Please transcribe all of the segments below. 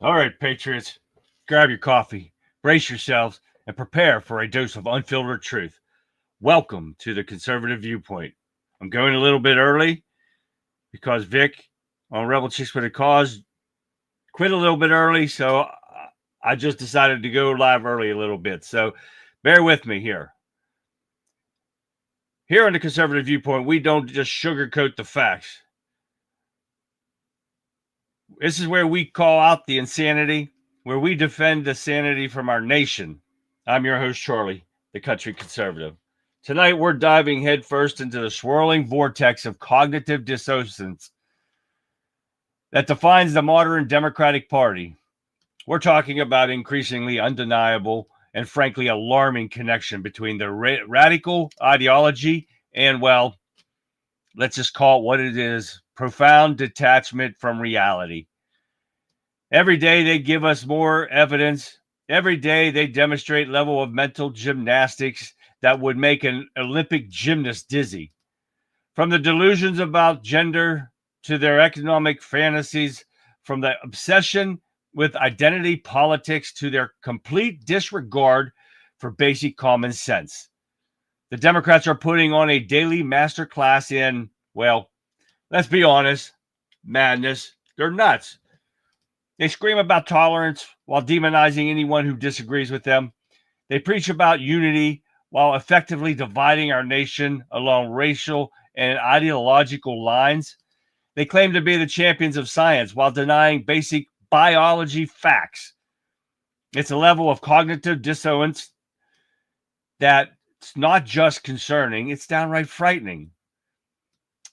All right, Patriots, grab your coffee, brace yourselves, and prepare for a dose of unfiltered truth. Welcome to the Conservative Viewpoint. I'm going a little bit early because Vic on Rebel Chicks with a Cause quit a little bit early, so I just decided to go live early a little bit. So bear with me here. Here on the Conservative Viewpoint, we don't just sugarcoat the facts. This is where we call out the insanity, where we defend the sanity from our nation. I'm your host, Charlie, the country conservative. Tonight, we're diving headfirst into the swirling vortex of cognitive dissonance that defines the modern Democratic Party. We're talking about increasingly undeniable and frankly alarming connection between the radical ideology and, well, let's just call it what it is, profound detachment from reality. Every day they give us more evidence. Every day they demonstrate level of mental gymnastics that would make an Olympic gymnast dizzy. From the delusions about gender to their economic fantasies, from the obsession with identity politics to their complete disregard for basic common sense. The Democrats are putting on a daily masterclass in, well, let's be honest, madness. They're nuts. They scream about tolerance while demonizing anyone who disagrees with them. They preach about unity while effectively dividing our nation along racial and ideological lines. They claim to be the champions of science while denying basic biology facts. It's a level of cognitive dissonance that's not just concerning, it's downright frightening.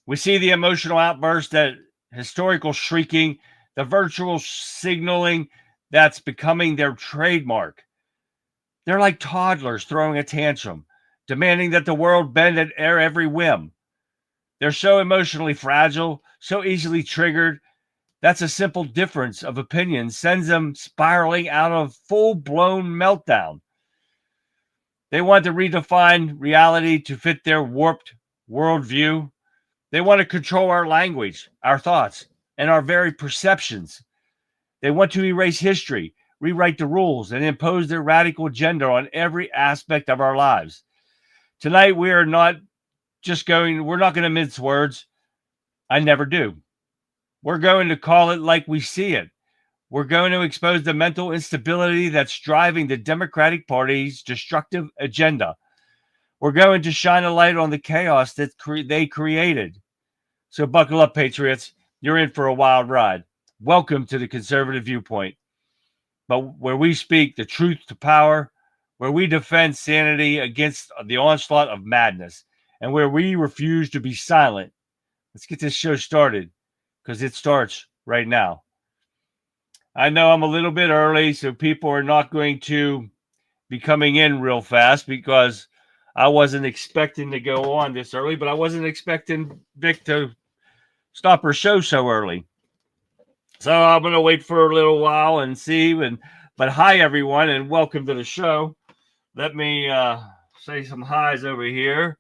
We see the emotional outburst, that historical shrieking, the virtual signaling that's becoming their trademark. They're like toddlers throwing a tantrum, demanding that the world bend at their every whim. They're so emotionally fragile, so easily triggered. That's a simple difference of opinion sends them spiraling out of full-blown meltdown. They want to redefine reality to fit their warped worldview. They want to control our language, our thoughts, and our very perceptions. They want to erase history, rewrite the rules, and impose their radical agenda on every aspect of our lives. Tonight, we're not going to mince words. I never do. We're going to call it like we see it. We're going to expose the mental instability that's driving the Democratic Party's destructive agenda. We're going to shine a light on the chaos that they created. So buckle up, Patriots. You're in for a wild ride. Welcome to the Conservative Viewpoint, but where we speak the truth to power, where we defend sanity against the onslaught of madness, and where we refuse to be silent. Let's get this show started, because it starts right now. I know I'm a little bit early, so people are not going to be coming in real fast because I wasn't expecting to go on this early, but I wasn't expecting Vic to stop her show so early. So I'm going to wait for a little while and see. But hi, everyone, and welcome to the show. Let me say some highs over here.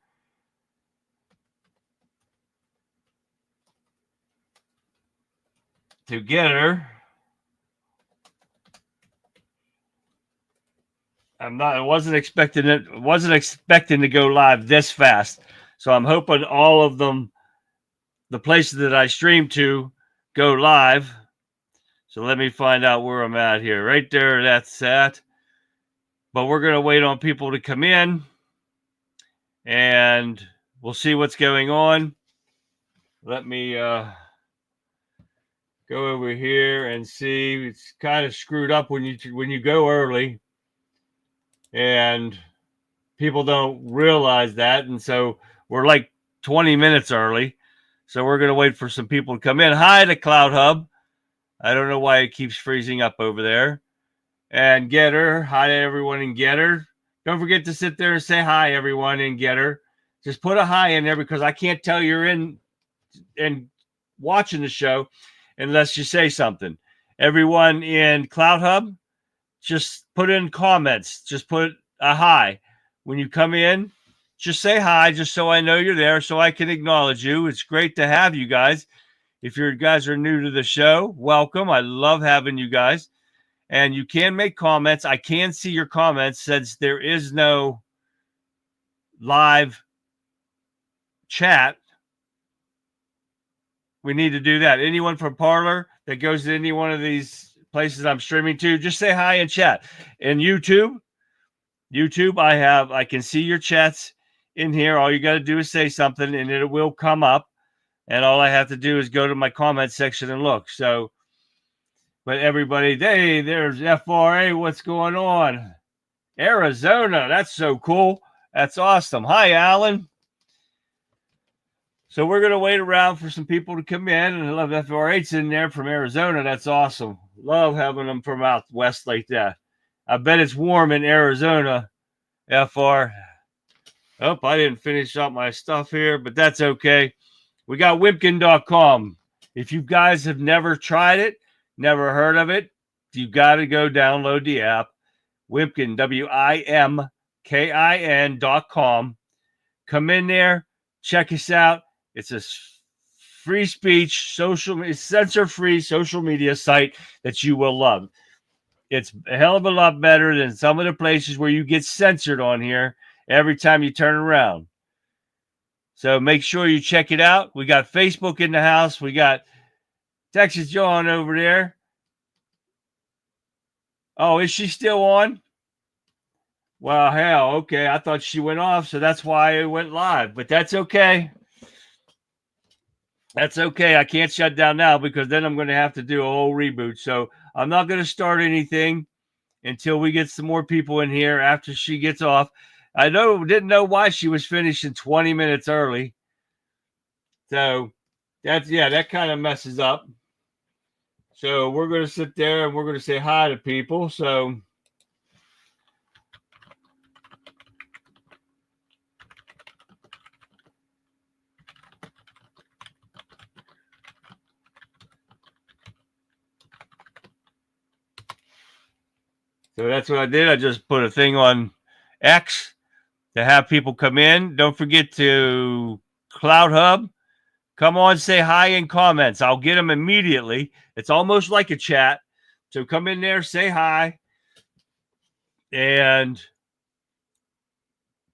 Together. I wasn't expecting to go live this fast. So I'm hoping all of them, the places that I stream to, go live. So let me find out where I'm at here. Right there, that's that. But we're going to wait on people to come in, and we'll see what's going on. Let me go over here and see. It's kind of screwed up when you go early, and people don't realize that, and so we're like 20 minutes early. So we're going to wait for some people to come in. Hi to Cloud Hub. I don't know why it keeps freezing up over there. And Getter. Hi to everyone in Getter. Don't forget to sit there and say hi, everyone in Getter. Just put a hi in there because I can't tell you're in and watching the show unless you say something. Everyone in Cloud Hub, just put in comments. Just put a hi. When you come in, just say hi, just so I know you're there, so I can acknowledge you. It's great to have you guys. If you guys are new to the show, welcome. I love having you guys. And you can make comments. I can see your comments since there is no live chat. We need to do that. Anyone from Parler that goes to any one of these places I'm streaming to, just say hi in chat. And YouTube, I can see your chats in here. All you got to do is say something and it will come up. And all I have to do is go to my comment section and look. So, but everybody, hey, there's FRA. What's going on? Arizona. That's so cool. That's awesome. Hi, Alan. So we're going to wait around for some people to come in. And I love FR8's in there from Arizona. That's awesome. Love having them from out west like that. I bet it's warm in Arizona, FR. Oh, I didn't finish up my stuff here, but that's okay. We got Wimpkin.com. If you guys have never tried it, never heard of it, you got to go download the app. Wimpkin, WIMKIN.com. Come in there, check us out. It's a free speech, censor-free social media site that you will love. It's a hell of a lot better than some of the places where you get censored on here every time you turn around. So make sure you check it out. We got Facebook in the house. We got Texas John over there. Oh, is she still on? Well, hell, okay. I thought she went off, so that's why it went live. But that's okay. That's okay. I can't shut down now because then I'm going to have to do a whole reboot. So I'm not going to start anything until we get some more people in here after she gets off. I didn't know why she was finishing 20 minutes early. So that kind of messes up. So we're going to sit there and we're going to say hi to people. So that's what I did. I just put a thing on X to have people come in. Don't forget to Cloud Hub. Come on, say hi in comments. I'll get them immediately. It's almost like a chat. So come in there, say hi. And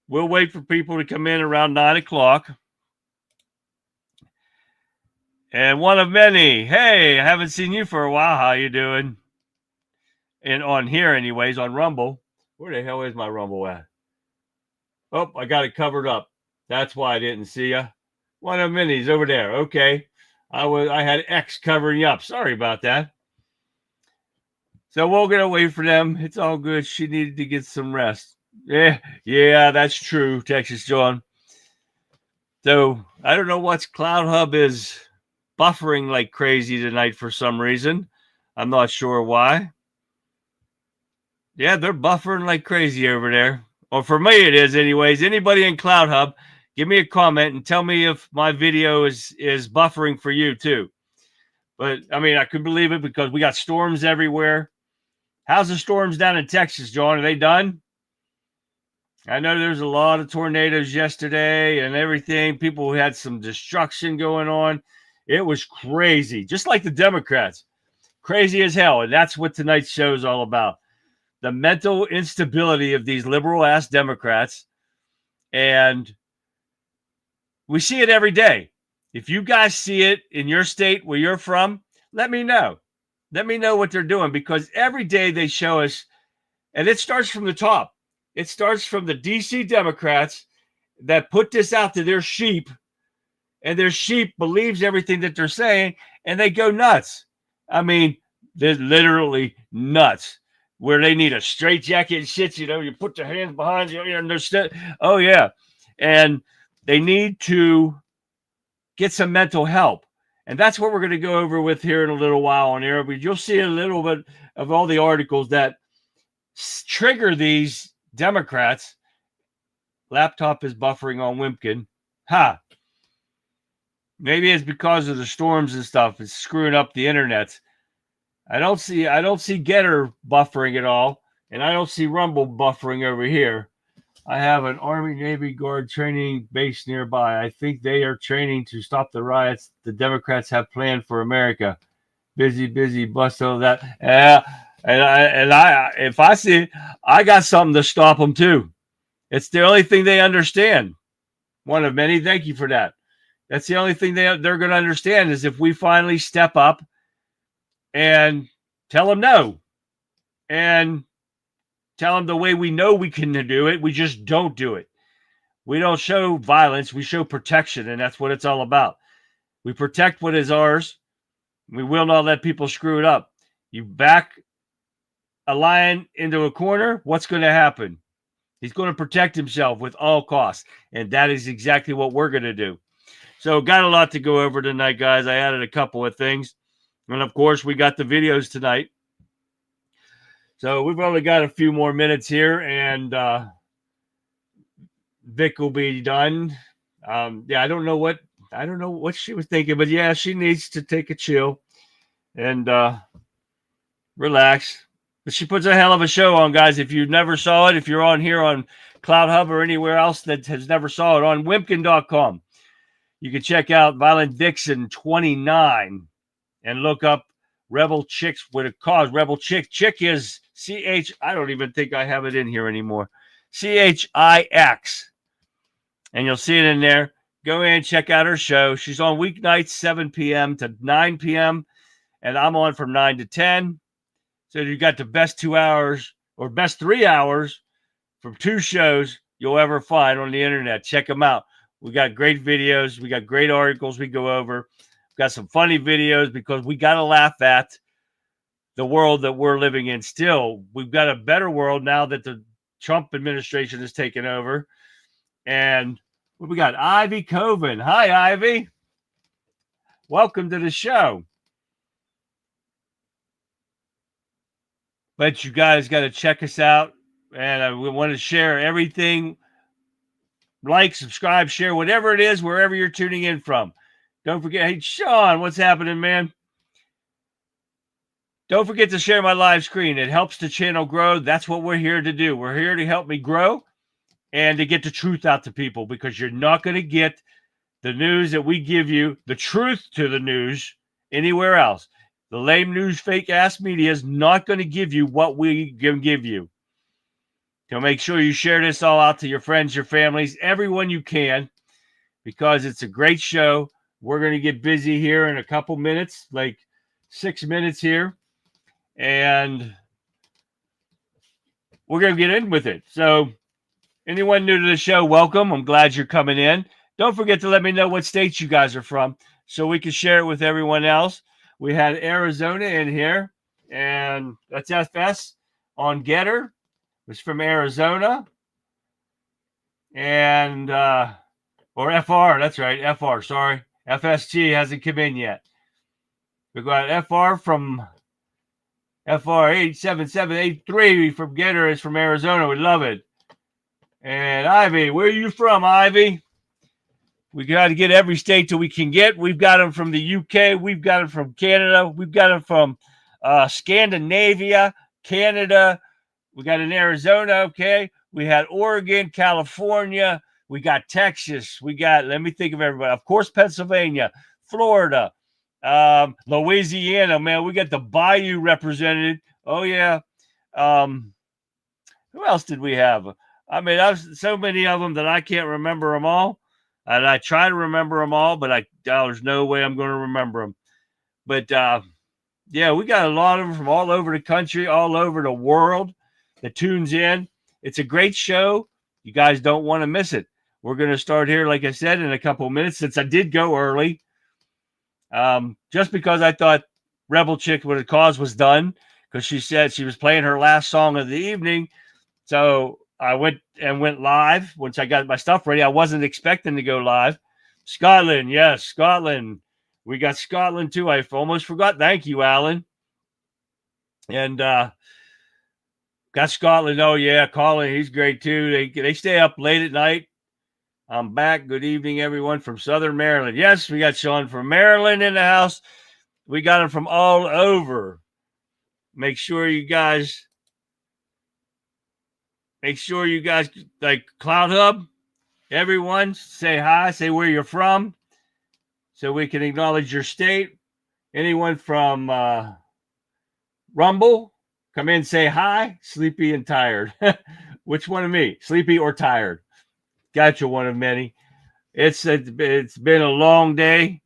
we'll wait for people to come in around 9 o'clock. And one of many. Hey, I haven't seen you for a while. How you doing? And on here anyways, on Rumble. Where the hell is my Rumble at? Oh, I got it covered up. That's why I didn't see you. One of minis over there. Okay. I had X covering you up. Sorry about that. So we're going to wait for them. It's all good. She needed to get some rest. Yeah, that's true, Texas John. So I don't know what's Cloud Hub is buffering like crazy tonight for some reason. I'm not sure why. Yeah, they're buffering like crazy over there. Or for me it is anyways. Anybody in Cloud Hub, give me a comment and tell me if my video is buffering for you too. But, I mean, I could believe it because we got storms everywhere. How's the storms down in Texas, John? Are they done? I know there's a lot of tornadoes yesterday and everything. People had some destruction going on. It was crazy, just like the Democrats. Crazy as hell. And that's what tonight's show is all about. The mental instability of these liberal-ass Democrats. And we see it every day. If you guys see it in your state where you're from, let me know. Let me know what they're doing because every day they show us, and it starts from the top. It starts from the DC Democrats that put this out to their sheep, and their sheep believes everything that they're saying, and they go nuts. I mean, they're literally nuts. Where they need a straitjacket and shit, you put your hands behind you, and they're oh yeah, and they need to get some mental help. And that's what we're going to go over with here in a little while on air. But you'll see a little bit of all the articles that trigger these Democrats. Laptop is buffering on Wimpkin. Maybe it's because of the storms and stuff. It's screwing up the internet. I don't see Getter buffering at all. And I don't see Rumble buffering over here. I have an Army Navy Guard training base nearby. I think they are training to stop the riots the Democrats have planned for America. Busy, bust all that. And if I see it, I got something to stop them too. It's the only thing they understand. One of many. Thank you for that. That's the only thing they're going to understand is if we finally step up and tell them no, and tell them the way we know we can do it. We just don't do it. We don't show violence. We show protection, and that's what it's all about. We protect what is ours. We will not let people screw it up. You back a lion into a corner, what's going to happen? He's going to protect himself with all costs, and that is exactly what we're going to do. So got a lot to go over tonight, guys. I added a couple of things. And, of course, we got the videos tonight. So we've only got a few more minutes here, and Vic will be done. Yeah, I don't know what she was thinking, but yeah, she needs to take a chill and relax. But she puts a hell of a show on, guys. If you never saw it, if you're on here on Cloud Hub or anywhere else that has never saw it, on Wimpkin.com, you can check out Violent Vixen 29 and look up Rebel Chicks with a cause. Rebel Chick. Chick is CH. I don't even think I have it in here anymore. CHIX. And you'll see it in there. Go in and check out her show. She's on weeknights, 7 p.m. to 9 p.m. And I'm on from 9 to 10. So you got the best 2 hours or best 3 hours from two shows you'll ever find on the internet. Check them out. We got great videos. We got great articles we go over. We've got some funny videos because we got to laugh at the world that we're living in still. We've got a better world now that the Trump administration has taken over. And what we got? Ivy Coven. Hi, Ivy. Welcome to the show. But you guys got to check us out. And we want to share everything. Like, subscribe, share, whatever it is, wherever you're tuning in from. Don't forget, hey, Sean, what's happening, man? Don't forget to share my live screen. It helps the channel grow. That's what we're here to do. We're here to help me grow and to get the truth out to people, because you're not going to get the news that we give you, the truth to the news, anywhere else. The lame news, fake-ass media is not going to give you what we can give you. So make sure you share this all out to your friends, your families, everyone you can, because it's a great show. We're going to get busy here in a couple minutes, like 6 minutes here, and we're going to get in with it. So anyone new to the show, welcome. I'm glad you're coming in. Don't forget to let me know what states you guys are from so we can share it with everyone else. We had Arizona in here, and that's FS on Getter. It's from Arizona. And, or FR, that's right, FR, sorry. FSG hasn't come in yet. We got FR from FR 87783 from Getter is from Arizona. We love it. And Ivy, where are you from, Ivy? We got to get every state that we can get. We've got them from the UK. We've got them from Canada. We've got them from Scandinavia, Canada. We got in Arizona, okay? We had Oregon, California. We got Texas. We got, let me think of everybody. Of course, Pennsylvania, Florida, Louisiana, man. We got the Bayou represented. Oh, yeah. Who else did we have? I mean, there's so many of them that I can't remember them all. And I try to remember them all, but there's no way I'm going to remember them. But, yeah, we got a lot of them from all over the country, all over the world that tunes in. It's a great show. You guys don't want to miss it. We're going to start here, like I said, in a couple of minutes, since I did go early. Just because I thought Rebel Chick with a Cause was done, because she said she was playing her last song of the evening. So I went live once I got my stuff ready. I wasn't expecting to go live. Scotland, yes, Scotland. We got Scotland too. I almost forgot. Thank you, Alan. And got Scotland. Oh yeah, Colin, he's great too. They stay up late at night. I'm back. Good evening, everyone from Southern Maryland. Yes, we got Sean from Maryland in the house. We got him from all over. Make sure you guys like Cloud Hub. Everyone, say hi. Say where you're from, so we can acknowledge your state. Anyone from Rumble, Come in, say hi, sleepy and tired. Which one of me? Sleepy or tired? Gotcha, one of many. It's been a long day.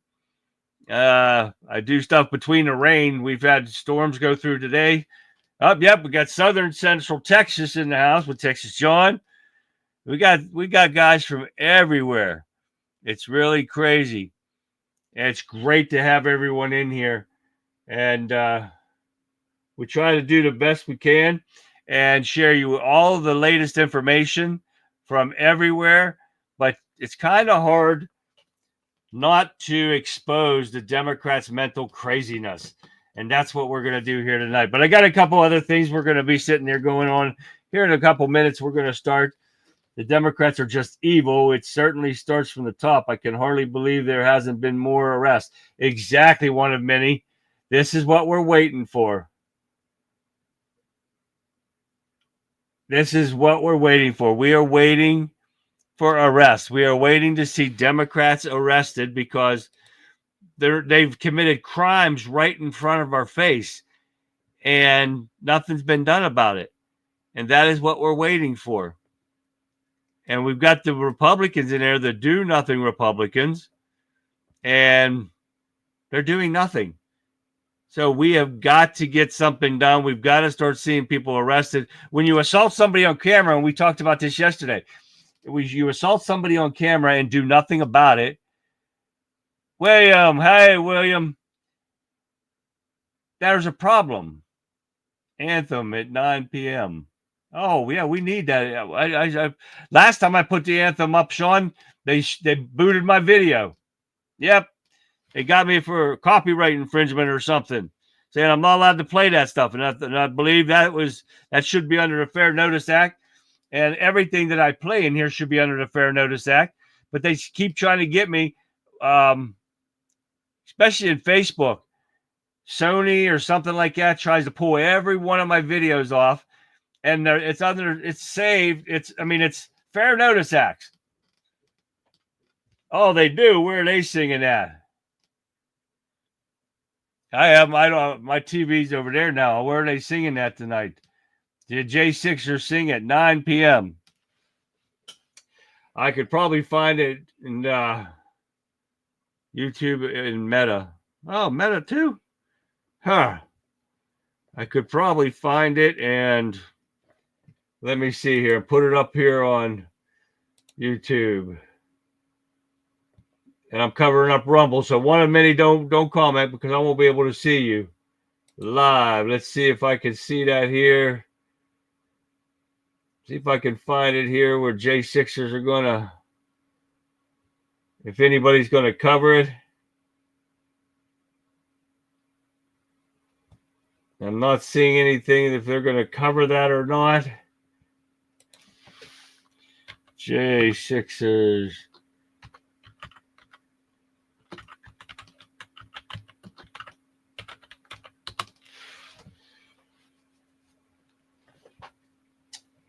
I do stuff between the rain. We've had storms go through today. Yep, we got southern central Texas in the house with Texas John. We got guys from everywhere. It's really crazy. It's great to have everyone in here, and we try to do the best we can and share you all the latest information from everywhere. But it's kind of hard not to expose the Democrats' mental craziness. And that's what we're going to do here tonight. But I got a couple other things we're going to be sitting there going on. Here in a couple minutes, we're going to start. The Democrats are just evil. It certainly starts from the top. I can hardly believe there hasn't been more arrests. Exactly, one of many. This is what we're waiting for. This is what we're waiting for. We are waiting for arrests. We are waiting to see Democrats arrested because they've committed crimes right in front of our face, and nothing's been done about it. And that is what we're waiting for. And we've got the Republicans in there, the do nothing Republicans, and they're doing nothing. So we have got to get something done. We've got to start seeing people arrested. When you assault somebody on camera, and we talked about this yesterday, you assault somebody on camera and do nothing about it. William, hey, William, there's a problem. Anthem at 9 p.m. Oh, yeah, we need that. I last time I put the anthem up, Sean, they booted my video. Yep, they got me for copyright infringement or something, saying I'm not allowed to play that stuff. And I believe that should be under the Fair Notice Act, and everything that I play in here should be under the Fair Notice Act. But they keep trying to get me, especially in Facebook. Sony or something like that tries to pull every one of my videos off, and it's saved. It's Fair Notice Acts. Oh, they do. Where are they singing at? My TV's over there now. Where are they singing at tonight? The J6ers sing at 9 p.m. I could probably find it in YouTube and Meta. Oh, Meta too? Huh. I could probably find it, and let me see here. Put it up here on YouTube. And I'm covering up Rumble, so one of many don't comment because I won't be able to see you live. Let's see if I can see that here. See if I can find it here where J6ers are gonna, if anybody's gonna cover it. I'm not seeing anything if they're gonna cover that or not. J6ers.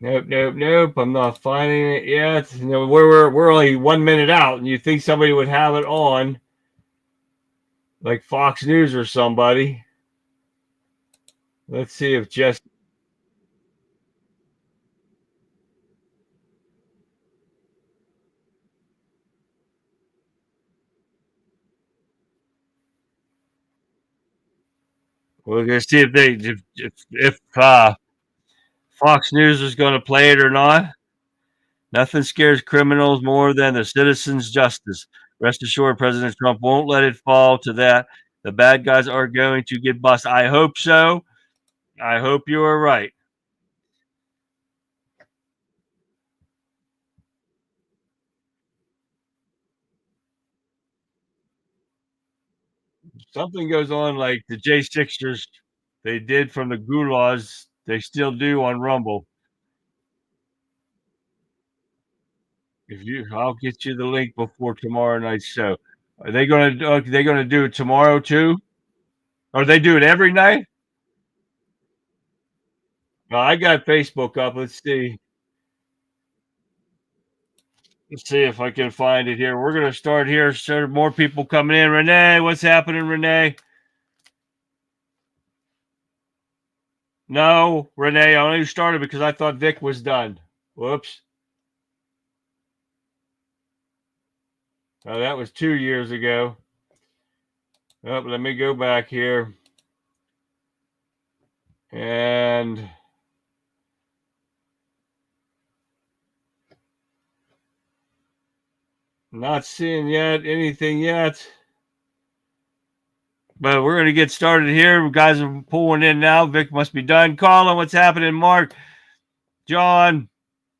Nope. I'm not finding it yet. You know, we're only 1 minute out, and you think somebody would have it on, like Fox News or somebody. Let's see if Jess. We're gonna see if Fox News is going to play it or not. Nothing scares criminals more than the citizens' justice. Rest assured, President Trump won't let it fall to that. The bad guys are going to get busted. I hope so. I hope you are right. Something goes on like the J6ers, they did from the Gulags, they still do on Rumble. I'll get you the link before tomorrow night's show. Are they going to do it tomorrow too? Or they do it every night? I got Facebook up. Let's see. Let's see if I can find it here. We're going to start here. Start more people coming in. Renee, what's happening, Renee? No, Renee, I only started because I thought Vic was done. Whoops. Oh, that was 2 years ago. Oh, let me go back here. And not seeing anything yet. But we're going to get started here. Guys are pulling in now. Vic must be done. Colin, what's happening? Mark, John,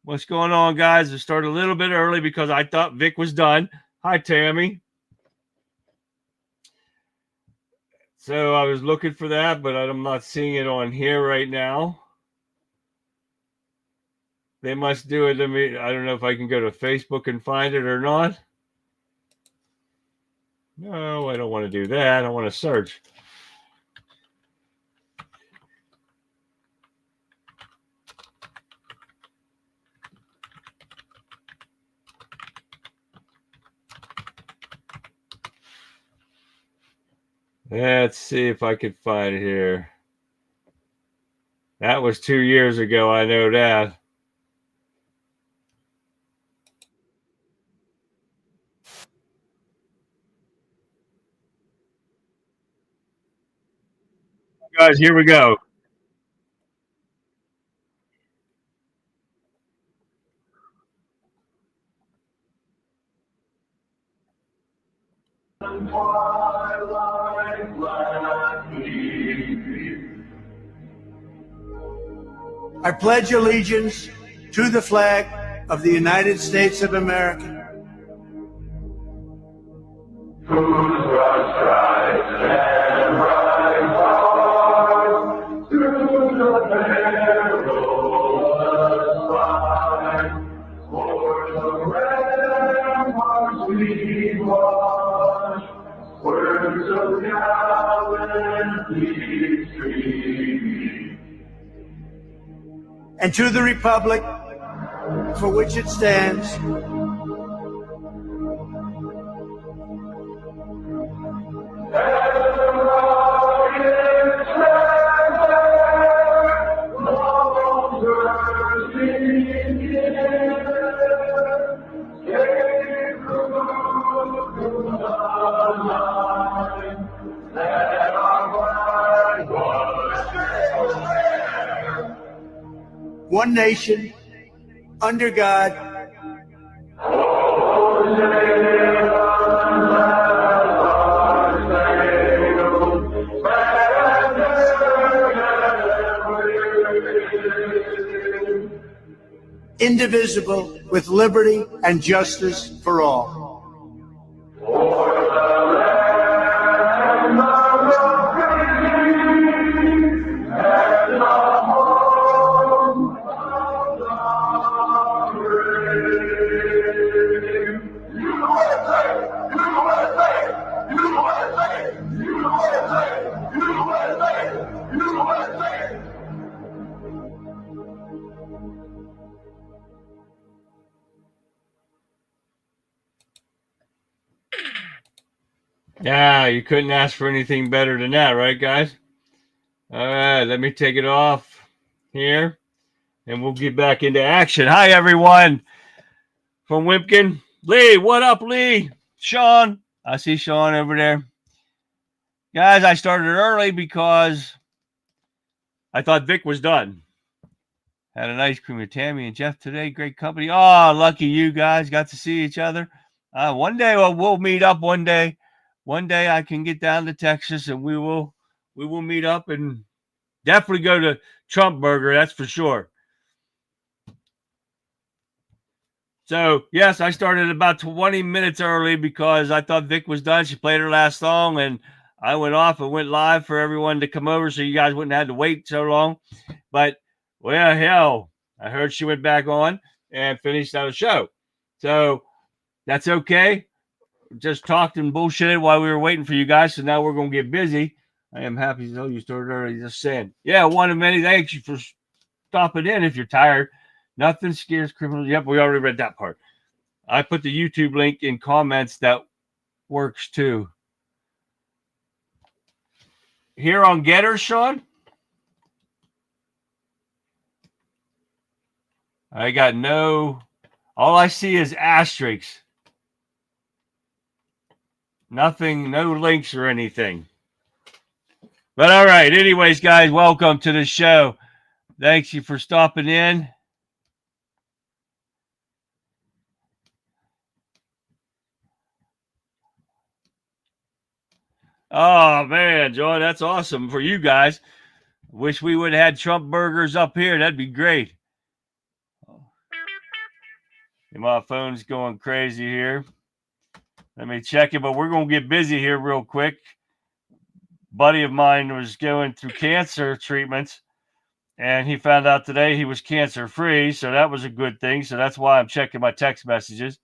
what's going on, guys? I started a little bit early because I thought Vic was done. Hi, Tammy. So I was looking for that, but I'm not seeing it on here right now. They must do it. I don't know if I can go to Facebook and find it or not. No, I don't want to do that. I want to search. Let's see if I can find it here. That was 2 years ago. I know that. Guys, here we go. I pledge allegiance to the flag of the United States of America. And to the republic for which it stands, one nation, under God, indivisible, with liberty and justice for all. Yeah, you couldn't ask for anything better than that, right, guys? All right, let me take it off here, and we'll get back into action. Hi, everyone from Wimpkin. Lee, what up, Lee? Sean, I see Sean over there. Guys, I started early because I thought Vic was done. Had an ice cream with Tammy and Jeff today. Great company. Oh, lucky you guys got to see each other. One day we'll meet up. One day I can get down to Texas and we will meet up and definitely go to Trump Burger. That's for sure. So yes, I started about 20 minutes early because I thought Vic was done. She played her last song and I went off and went live for everyone to come over so you guys wouldn't have to wait so long. But well, hell, I heard she went back on and finished out a show. So that's okay. Just talked and bullshitted while we were waiting for you guys. So now we're going to get busy. I am happy to tell you started early. Just saying. Yeah, one of many. Thanks you for stopping in if you're tired. Nothing scares criminals. Yep, we already read that part. I put the YouTube link in comments. That works too. Here on Getter, Sean? I got no, all I see is asterisks. Nothing, no links or anything. But all right, anyways, guys, welcome to the show. Thanks you for stopping in. Oh, man, John, that's awesome for you guys. Wish we would have had Trump burgers up here. That'd be great. My phone's going crazy here. Let me check it, but we're going to get busy here real quick. Buddy of mine was going through cancer treatments, and he found out today he was cancer-free, so that was a good thing. So that's why I'm checking my text messages,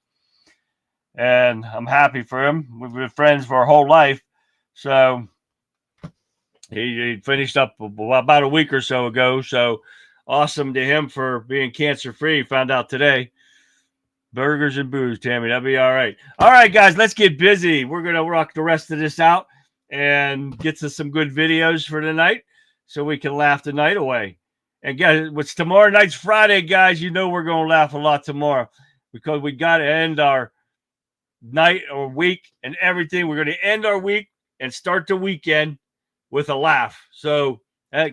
and I'm happy for him. We've been friends for our whole life, so he finished up about a week or so ago, so awesome to him for being cancer-free. Found out today. Burgers and booze, Tammy. That'll be all right. All right, guys, let's get busy. We're going to rock the rest of this out and get to some good videos for tonight so we can laugh the night away. And guys, it's tomorrow night's Friday, guys. You know we're going to laugh a lot tomorrow because we got to end our night or week and everything. We're going to end our week and start the weekend with a laugh. So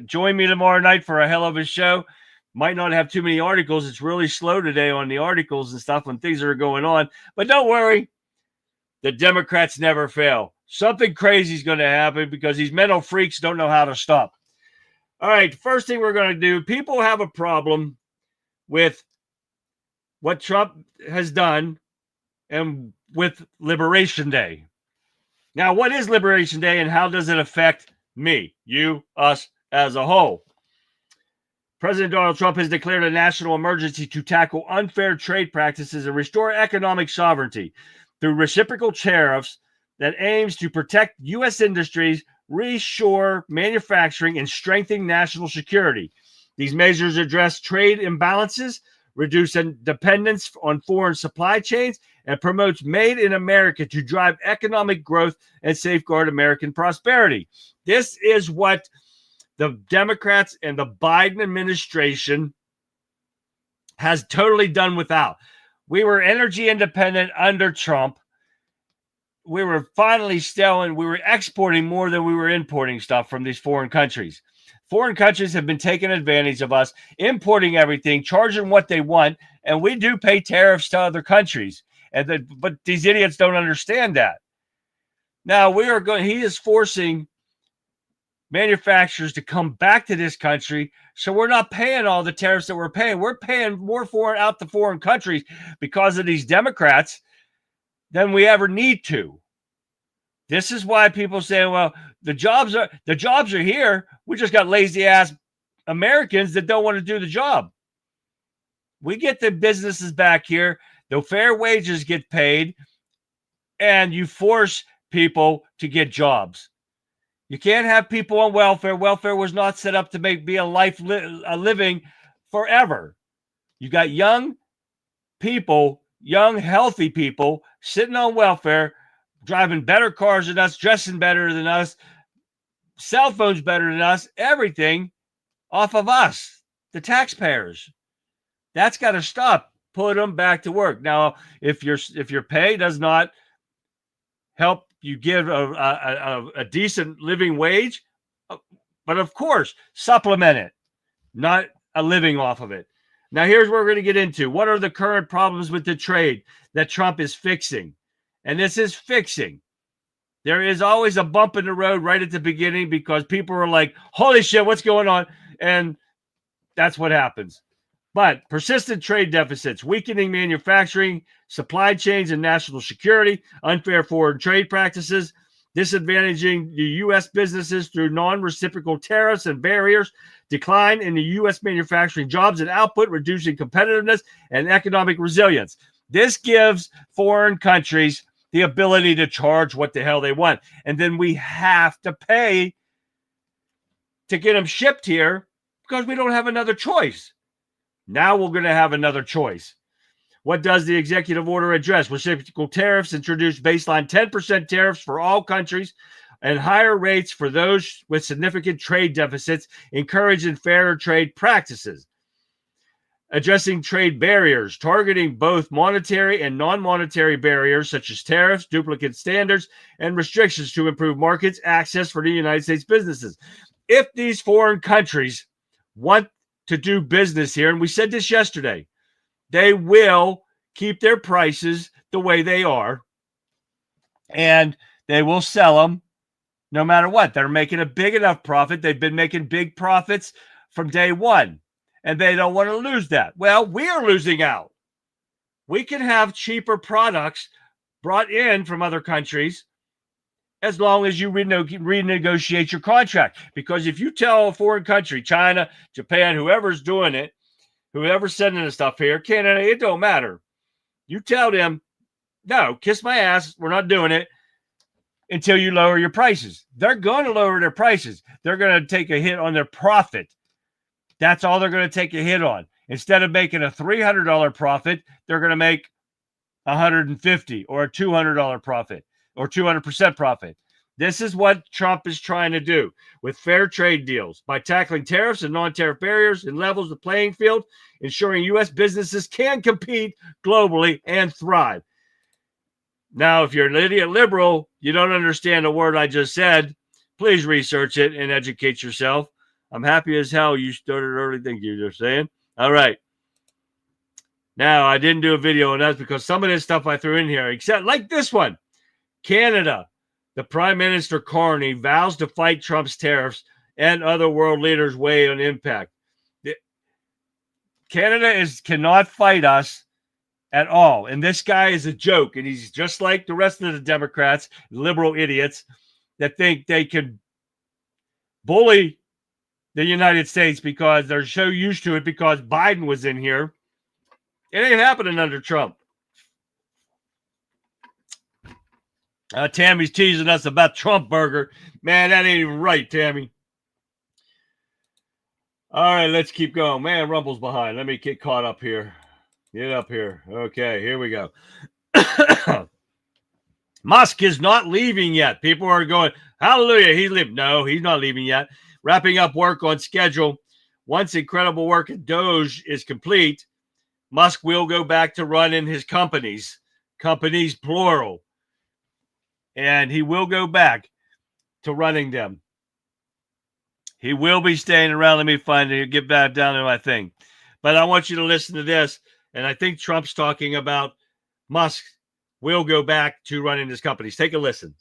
join me tomorrow night for a hell of a show. Might not have too many articles. It's really slow today on the articles and stuff when things are going on. But don't worry. The Democrats never fail. Something crazy is going to happen because these mental freaks don't know how to stop. All right, first thing we're going to do, people have a problem with what Trump has done and with Liberation Day. Now, what is Liberation Day and how does it affect me, you, us as a whole? President Donald Trump has declared a national emergency to tackle unfair trade practices and restore economic sovereignty through reciprocal tariffs that aims to protect U.S. industries, reshore manufacturing, and strengthen national security. These measures address trade imbalances, reduce dependence on foreign supply chains, and promotes Made in America to drive economic growth and safeguard American prosperity. This is what the Democrats and the Biden administration has totally done without. We were energy independent under Trump. We were finally we were exporting more than we were importing stuff from these foreign countries. Foreign countries have been taking advantage of us, importing everything, charging what they want, and we do pay tariffs to other countries. But these idiots don't understand that. Now he is forcing manufacturers to come back to this country, so we're not paying all the tariffs that we're paying. We're paying more out to foreign countries because of these Democrats than we ever need to. This is why people say, well, the jobs are here. We just got lazy ass Americans that don't want to do the job. We get the businesses back here, the fair wages get paid, and you force people to get jobs. You can't have people on welfare. Welfare was not set up to be a living forever. You got young people, young, healthy people sitting on welfare, driving better cars than us, dressing better than us, cell phones better than us, everything off of us, the taxpayers. That's got to stop. Put them back to work. Now, if your pay does not help you give a decent living wage, but of course, supplement it, not a living off of it. Now, here's what we're going to get into. What are the current problems with the trade that Trump is fixing? And this is fixing. There is always a bump in the road right at the beginning because people are like, holy shit, what's going on? And that's what happens. But persistent trade deficits, weakening manufacturing, supply chains and national security, unfair foreign trade practices, disadvantaging the U.S. businesses through non-reciprocal tariffs and barriers, decline in the U.S. manufacturing jobs and output, reducing competitiveness and economic resilience. This gives foreign countries the ability to charge what the hell they want. And then we have to pay to get them shipped here because we don't have another choice. Now we're going to have another choice. What does the executive order address? Reciprocal tariffs introduce baseline 10% tariffs for all countries and higher rates for those with significant trade deficits, encouraging fairer trade practices. addressing trade barriers, targeting both monetary and non-monetary barriers such as tariffs, duplicate standards, and restrictions to improve markets access for the United States businesses. If these foreign countries want to do business here, and we said this yesterday, they will keep their prices the way they are, and they will sell them no matter what. They're making a big enough profit. They've been making big profits from day one, and they don't want to lose that. Well, we are losing out. We can have cheaper products brought in from other countries as long as you renegotiate your contract. Because if you tell a foreign country, China, Japan, whoever's doing it, whoever's sending the stuff here, Canada, it don't matter. You tell them, no, kiss my ass, we're not doing it until you lower your prices. They're going to lower their prices. They're going to take a hit on their profit. That's all they're going to take a hit on. Instead of making a $300 profit, they're going to make $150 or a $200 profit or 200% profit. This is what Trump is trying to do with fair trade deals by tackling tariffs and non-tariff barriers and levels the playing field, ensuring U.S. businesses can compete globally and thrive. Now, if you're an idiot liberal, you don't understand a word I just said, please research it and educate yourself. I'm happy as hell you started early. Thank you. You're saying. All right. Now, I didn't do a video on that because some of this stuff I threw in here, except like this one. Canada, the Prime Minister Carney vows to fight Trump's tariffs and other world leaders weigh on impact. Canada cannot fight us at all. And this guy is a joke. And he's just like the rest of the Democrats, liberal idiots that think they can bully the United States because they're so used to it because Biden was in here. It ain't happening under Trump. Tammy's teasing us about Trump burger. Man, that ain't even right, Tammy. All right, let's keep going. Man, Rumble's behind. Let me get caught up here. Get up here. Okay, here we go. Musk is not leaving yet. People are going, hallelujah, he's leaving. No, he's not leaving yet. Wrapping up work on schedule. Once incredible work at Doge is complete, Musk will go back to running his companies plural. And he will go back to running them. He will be staying around. Let me find it. Get back down to my thing. But I want you to listen to this. And I think Trump's talking about Musk will go back to running his companies. Take a listen.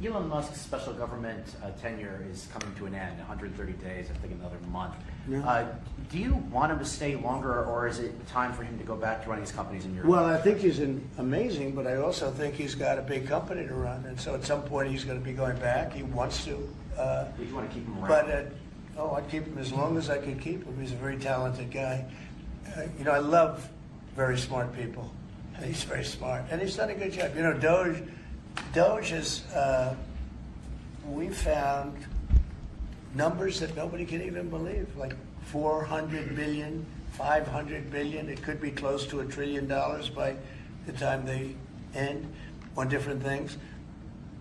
Elon Musk's special government tenure is coming to an end, 130 days, I think another month. Yeah. Do you want him to stay longer, or is it time for him to go back to running his companies in Europe? Well, I think he's amazing, but I also think he's got a big company to run, and so at some point he's going to be going back. He wants to. You want to keep him around? But I'd keep him as long as I could keep him. He's a very talented guy. I love very smart people. He's very smart, and he's done a good job. Doge is, we found numbers that nobody can even believe, like 400 billion, 500 billion. It could be close to $1 trillion by the time they end on different things.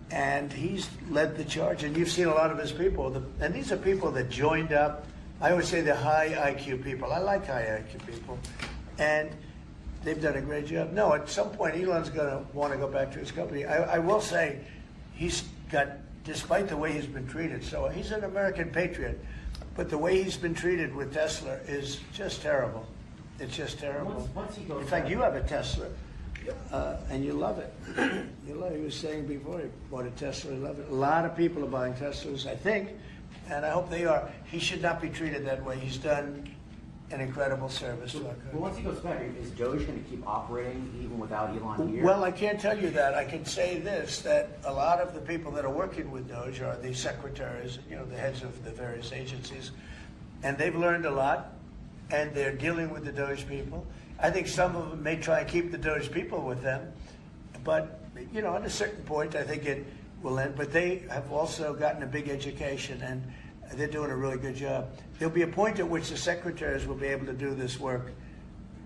And he's led the charge. And you've seen a lot of his people. And these are people that joined up. I always say they're high IQ people. I like high IQ people. And they've done a great job. No, at some point, Elon's going to want to go back to his company. I will say he's got, despite the way he's been treated, so he's an American patriot, but the way he's been treated with Tesla is just terrible. It's just terrible. Once he goes in fact, you have a Tesla, and you love it. You love it. He was saying before he bought a Tesla, he loved it. A lot of people are buying Teslas, I think, and I hope they are. He should not be treated that way. He's done an incredible service to our country. But once he goes back, is Doge going to keep operating even without Elon here? Well, I can't tell you that. I can say this, that a lot of the people that are working with Doge are the secretaries, the heads of the various agencies, and they've learned a lot, and they're dealing with the Doge people. I think some of them may try and keep the Doge people with them, but, at a certain point, I think it will end. But they have also gotten a big education, and they're doing a really good job. There'll be a point at which the secretaries will be able to do this work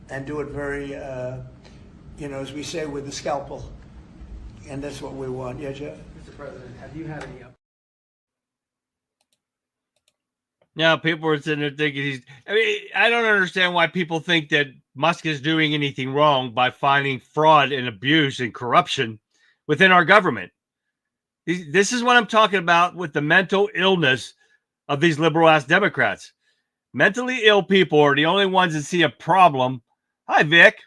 and do it very, as we say, with the scalpel. And that's what we want. Yeah, Jeff? Mr. President, have you had any Now, people are sitting there thinking I don't understand why people think that Musk is doing anything wrong by finding fraud and abuse and corruption within our government. This is what I'm talking about with the mental illness of these liberal ass Democrats. Mentally ill people are the only ones that see a problem. Hi, Vic.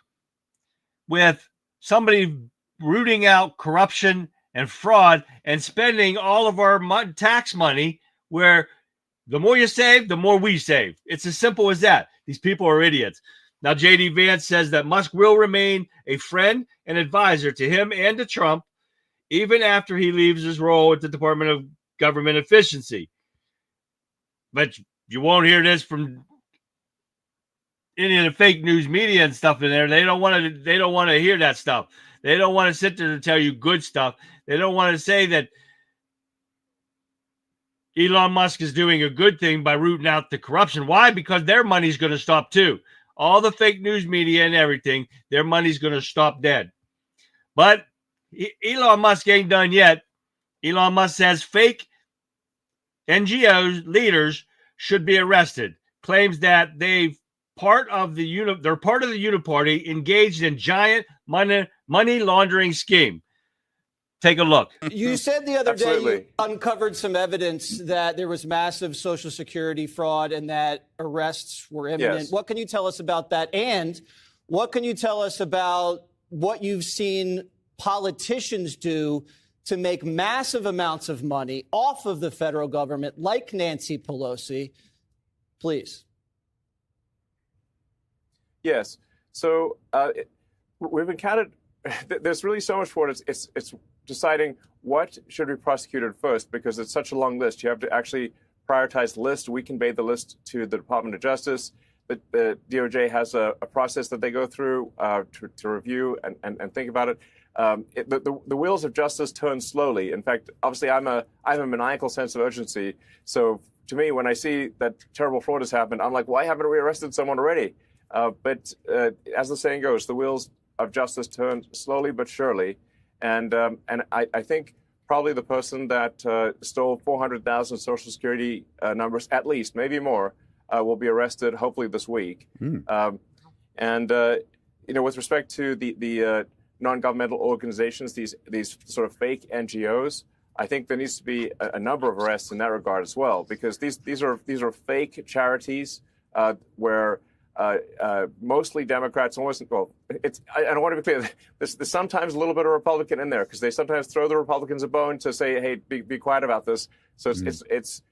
With somebody rooting out corruption and fraud and spending all of our tax money, where the more you save, the more we save. It's as simple as that. These people are idiots. Now, J.D. Vance says that Musk will remain a friend and advisor to him and to Trump, even after he leaves his role at the Department of Government Efficiency. But you won't hear this from any of the fake news media and stuff in there. They don't want to hear that stuff. They don't want to sit there to tell you good stuff. They don't want to say that Elon Musk is doing a good thing by rooting out the corruption. Why? Because their money's going to stop too. All the fake news media and everything, their money's going to stop dead. But Elon Musk ain't done yet. Elon Musk says fake NGOs leaders should be arrested. Claims that they're part of the Uniparty engaged in giant money laundering scheme. Take a look. You said the other day Absolutely. you uncovered some evidence that there was massive Social Security fraud and that arrests were imminent. Yes. What can you tell us about that? And what can you tell us about what you've seen politicians do to make massive amounts of money off of the federal government, like Nancy Pelosi? Please. Yes. So we've encountered, there's really so much for it. It's deciding what should be prosecuted first, because it's such a long list. You have to actually prioritize the list. We convey the list to the Department of Justice. The DOJ has a process that they go through to review and think about it. The wheels of justice turn slowly. In fact, obviously, I have a maniacal sense of urgency. So to me, when I see that terrible fraud has happened, I'm like, why haven't we arrested someone already? But as the saying goes, the wheels of justice turn slowly but surely. And I think probably the person that stole 400,000 Social Security numbers, at least, maybe more, will be arrested hopefully this week. With respect to the non-governmental organizations, these sort of fake NGOs, I think there needs to be a number of arrests in that regard as well, because these are fake charities where mostly Democrats, I don't want to be clear. There's sometimes a little bit of Republican in there, because they sometimes throw the Republicans a bone to say, "Hey, be quiet about this." So that's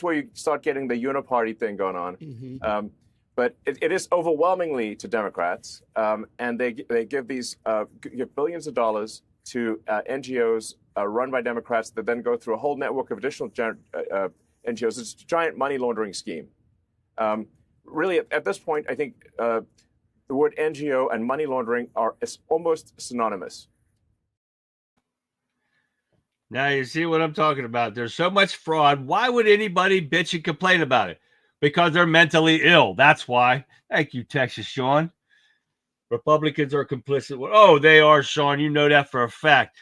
where you start getting the uniparty thing going on. Mm-hmm. But it is overwhelmingly to Democrats, and they give give billions of dollars to NGOs run by Democrats that then go through a whole network of additional NGOs. It's a giant money laundering scheme. Really, at this point, I think the word NGO and money laundering are almost synonymous. Now you see what I'm talking about. There's so much fraud. Why would anybody bitch and complain about it? Because they're mentally ill. That's why. Thank you, Texas Sean. Republicans are complicit. Oh, they are, Sean. You know that for a fact.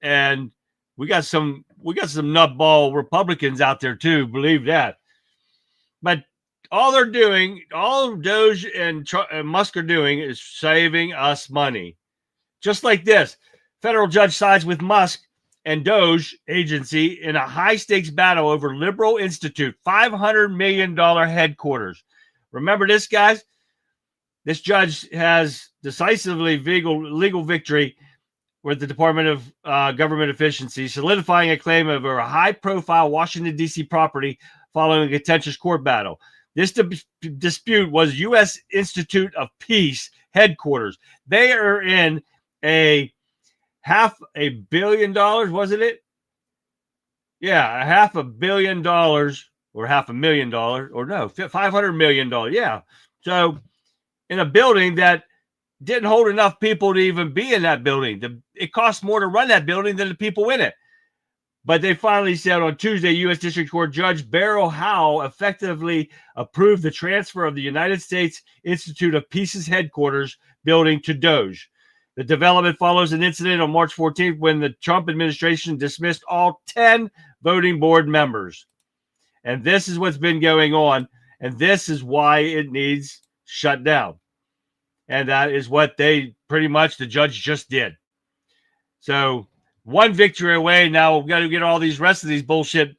And we got some nutball Republicans out there too. Believe that. But all Doge and Musk are doing is saving us money. Just like this, federal judge sides with Musk and Doge agency in a high-stakes battle over Liberal Institute, $500 million headquarters. Remember this, guys? This judge has decisively legal victory with the Department of Government Efficiency, solidifying a claim of a high-profile Washington, D.C. property following a contentious court battle. This dispute was U.S. Institute of Peace headquarters. They are in a $500 million, wasn't it? Yeah, $500 million or $500,000 or no, $500 million. Yeah. So in a building that didn't hold enough people to even be in that building. It cost more to run that building than the people in it. But they finally said on Tuesday, U.S. District Court Judge Beryl Howell effectively approved the transfer of the United States Institute of Peace's headquarters building to Doge. The development follows an incident on March 14th when the Trump administration dismissed all 10 voting board members. And this is what's been going on. And this is why it needs shut down. And that is what they pretty much, the judge just did. So one victory away. Now we've got to get all these rest of these bullshit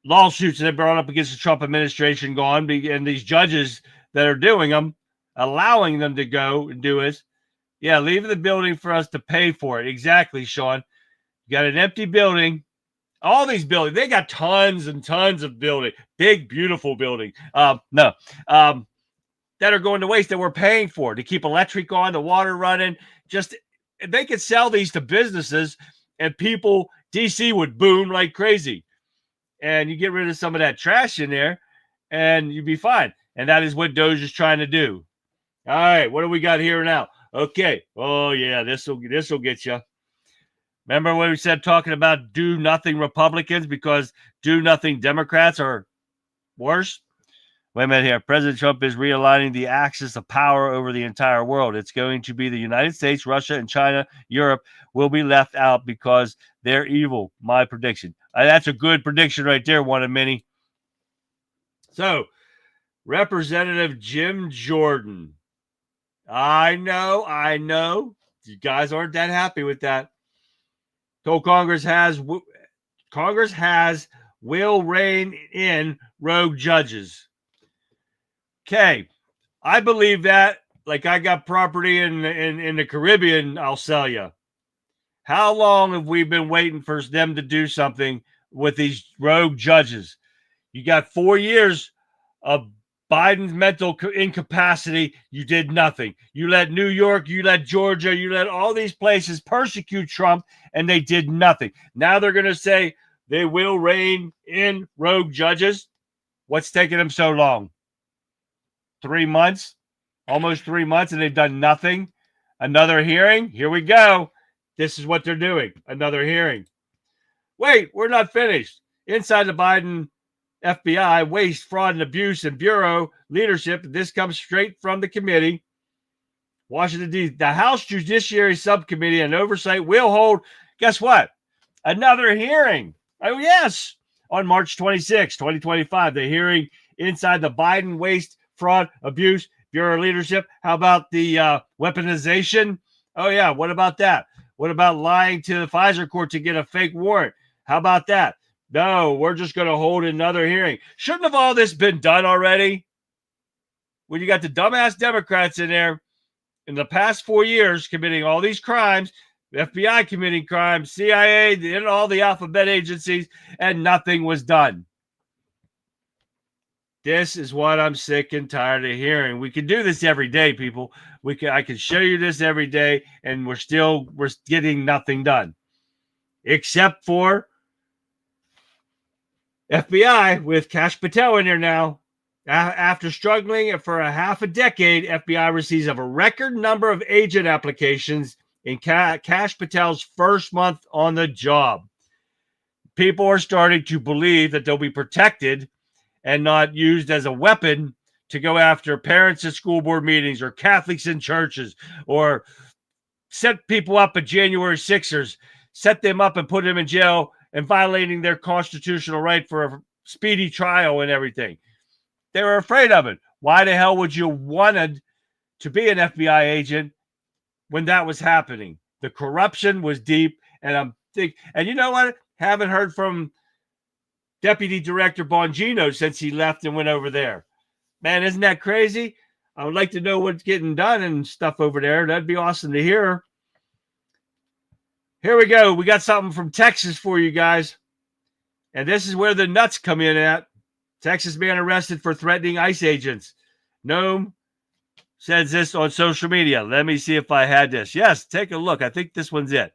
lawsuits that have brought up against the Trump administration gone, and these judges that are doing them, allowing them to go and do it. Yeah, leave the building for us to pay for it. Exactly, Sean. You got an empty building. All these buildings, they got tons and tons of building, big, beautiful building. That are going to waste that we're paying for to keep electric on, the water running. Just they could sell these to businesses, and people, DC would boom like crazy. And you get rid of some of that trash in there, and you'd be fine. And that is what Doge is trying to do. All right, what do we got here now? Okay. Oh yeah, this will get you. Remember what we said talking about do nothing Republicans because do nothing Democrats are worse? Wait a minute here. President Trump is realigning the axis of power over the entire world. It's going to be the United States, Russia, and China. Europe will be left out because they're evil. My prediction. That's a good prediction right there, one of many. So, Representative Jim Jordan. I know. You guys aren't that happy with that. Told Congress will rein in rogue judges. Okay, I believe that. Like I got property in the Caribbean, I'll sell you. How long have we been waiting for them to do something with these rogue judges? You got 4 years of Biden's mental incapacity. You did nothing. You let New York, you let Georgia, you let all these places persecute Trump, and they did nothing. Now they're going to say they will rein in rogue judges. What's taking them so long? 3 months, almost 3 months, and they've done nothing. Another hearing. Here we go. This is what they're doing. Another hearing. Wait, we're not finished. Inside the Biden FBI, waste, fraud, and abuse, and bureau leadership. This comes straight from the committee. Washington, D.C. The House Judiciary Subcommittee and Oversight will hold, guess what? Another hearing. Oh, yes. On March 26, 2025. The hearing inside the Biden waste, fraud, abuse, bureau leadership. How about the weaponization? Oh, yeah. What about that? What about lying to the Pfizer court to get a fake warrant? How about that? No, we're just going to hold another hearing. Shouldn't have all this been done already? When you got the dumbass Democrats in there in the past 4 years committing all these crimes, the FBI committing crimes, CIA, and all the alphabet agencies, and nothing was done. This is what I'm sick and tired of hearing. We can do this every day, people. I can show you this every day, and we're getting nothing done. Except for FBI with Kash Patel in there now. After struggling for a half a decade, FBI receives a record number of agent applications in Kash Patel's first month on the job. People are starting to believe that they'll be protected and not used as a weapon to go after parents at school board meetings or Catholics in churches or set people up at January 6ers, set them up and put them in jail and violating their constitutional right for a speedy trial and everything. They were afraid of it. Why the hell would you wanted to be an FBI agent when that was happening? The corruption was deep, and you know what? Haven't heard from Deputy Director Bongino since he left and went over there. Man, isn't that crazy? I would like to know what's getting done and stuff over there. That'd be awesome to hear. Here we go. We got something from Texas for you guys. And this is where the nuts come in at. Texas man arrested for threatening ICE agents. Noam says this on social media. Let me see if I had this. Yes, take a look. I think this one's it.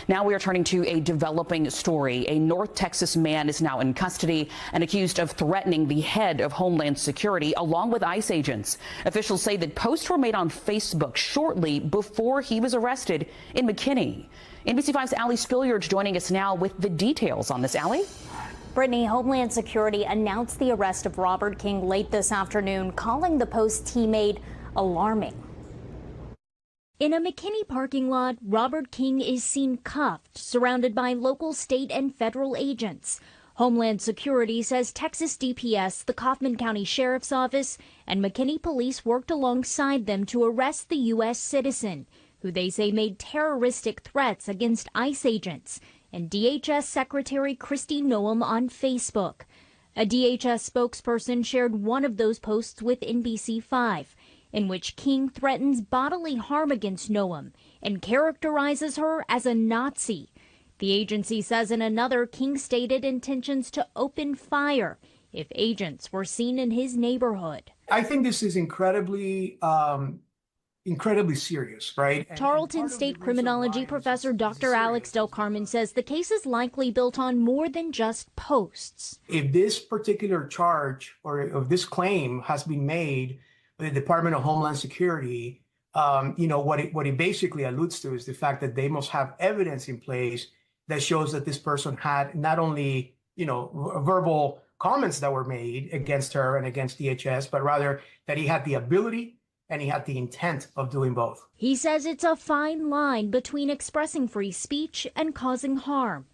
Now we are turning to a developing story. A North Texas man is now in custody and accused of threatening the head of Homeland Security along with ICE agents. Officials say that posts were made on Facebook shortly before he was arrested in McKinney. NBC5's Allie Spilliard joining us now with the details on this. Allie? Brittany, Homeland Security announced the arrest of Robert King late this afternoon, calling the posts he made alarming. In a McKinney parking lot, Robert King is seen cuffed, surrounded by local, state, and federal agents. Homeland Security says Texas DPS, the Kaufman County Sheriff's Office, and McKinney Police worked alongside them to arrest the U.S. citizen, who they say made terroristic threats against ICE agents, and DHS Secretary Kristi Noem on Facebook. A DHS spokesperson shared one of those posts with NBC5, in which King threatens bodily harm against Noem and characterizes her as a Nazi. The agency says in another, King stated intentions to open fire if agents were seen in his neighborhood. I think this is incredibly serious, right? Tarleton State criminology professor Dr. Alex Del Carmen says the case is likely built on more than just posts. If this particular charge or if this claim has been made by the Department of Homeland Security, what it basically alludes to is the fact that they must have evidence in place that shows that this person had not only, verbal comments that were made against her and against DHS, but rather that he had the ability and he had the intent of doing both. He says it's a fine line between expressing free speech and causing harm.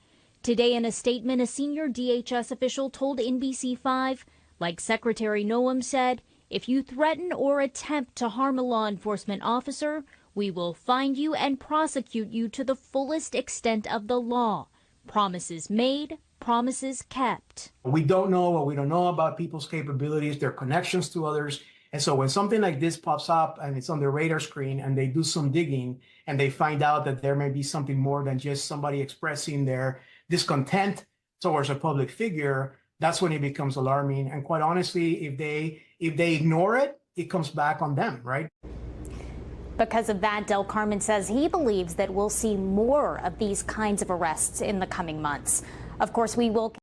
Today in a statement, a senior DHS official told NBC5, like Secretary Noem said, if you threaten or attempt to harm a law enforcement officer, we will find you and prosecute you to the fullest extent of the law. Promises made, promises kept. We don't know what we don't know about people's capabilities, their connections to others. And so when something like this pops up and it's on their radar screen and they do some digging and they find out that there may be something more than just somebody expressing their discontent towards a public figure, that's when it becomes alarming. And quite honestly, if they ignore it, it comes back on them, right? Because of that, Del Carmen says he believes that we'll see more of these kinds of arrests in the coming months. Of course, we will.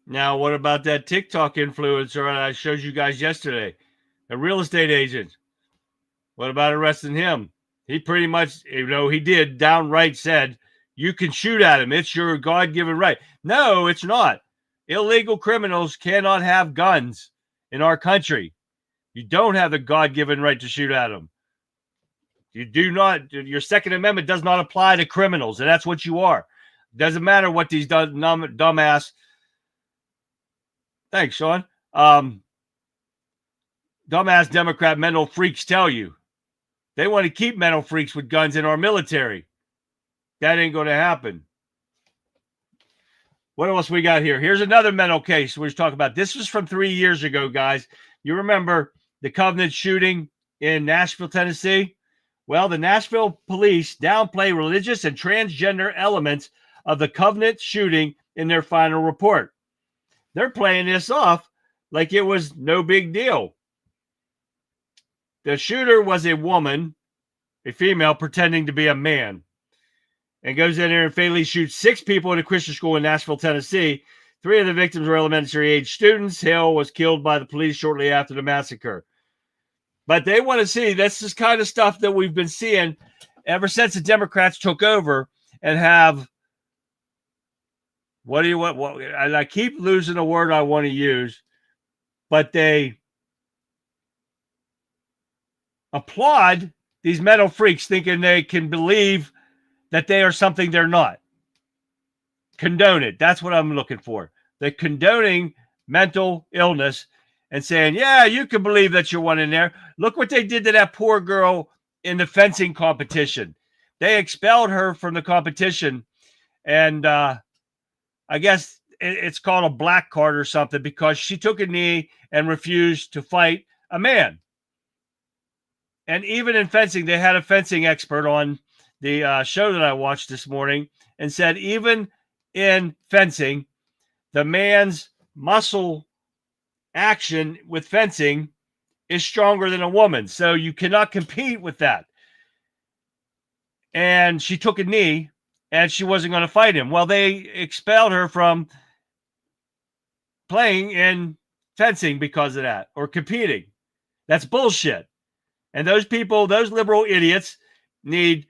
Now, what about that TikTok influencer I showed you guys yesterday? A real estate agent. What about arresting him? He pretty much, he did downright said, you can shoot at him. It's your God-given right. No, it's not. Illegal criminals cannot have guns in our country. You don't have the God-given right to shoot at them. You do not. Your Second Amendment does not apply to criminals, and that's what you are. Doesn't matter what these dumbass. Thanks, Sean. Dumbass Democrat mental freaks tell you. They want to keep mental freaks with guns in our military. That ain't going to happen. What else we got here? Here's another mental case we're talking about. This was from 3 years ago, guys. You remember the Covenant shooting in Nashville, Tennessee? Well, the Nashville police downplay religious and transgender elements of the Covenant shooting in their final report. They're playing this off like it was no big deal. The shooter was a woman, a female, pretending to be a man, and goes in there and fatally shoots 6 people in a Christian school in Nashville, Tennessee. 3 of the victims were elementary-age students. Hale was killed by the police shortly after the massacre. But they want to see this is kind of stuff that we've been seeing ever since the Democrats took over and have. What do you want? What, and I keep losing a word I want to use, but they applaud these mental freaks thinking they can believe that they are something they're not. Condone it. That's what I'm looking for. They're condoning mental illness and saying, yeah, you can believe that you're one in there. Look what they did to that poor girl in the fencing competition. They expelled her from the competition. And I guess it's called a black card or something because she took a knee and refused to fight a man. And even in fencing, they had a fencing expert on the show that I watched this morning and said, even in fencing, the man's muscle action with fencing is stronger than a woman. So you cannot compete with that. And she took a knee and she wasn't going to fight him. Well, they expelled her from playing in fencing because of that or competing. That's bullshit. And those people, those liberal idiots need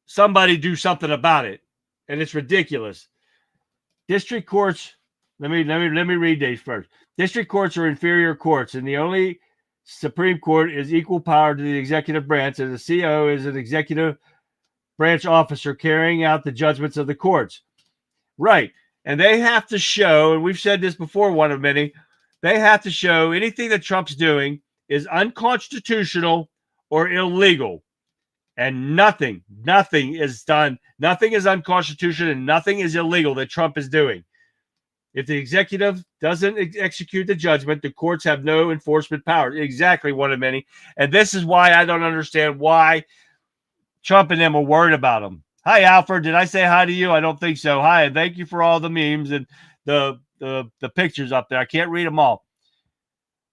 somebody to do something about it. And it's ridiculous. District courts, let me read these first. District courts are inferior courts, and the only Supreme Court is equal power to the executive branch, and the CO is an executive branch officer carrying out the judgments of the courts. Right. and they have to show, and we've said this before, one of many, they have to show anything that Trump's doing is unconstitutional or illegal. And nothing is done. Nothing is unconstitutional and nothing is illegal that Trump is doing. If the executive doesn't execute the judgment, the courts have no enforcement power. Exactly, one of many. And this is why I don't understand why Trump and them are worried about him. Hi, Alfred. Did I say hi to you? I don't think so. Hi, and thank you for all the memes and the pictures up there. I can't read them all.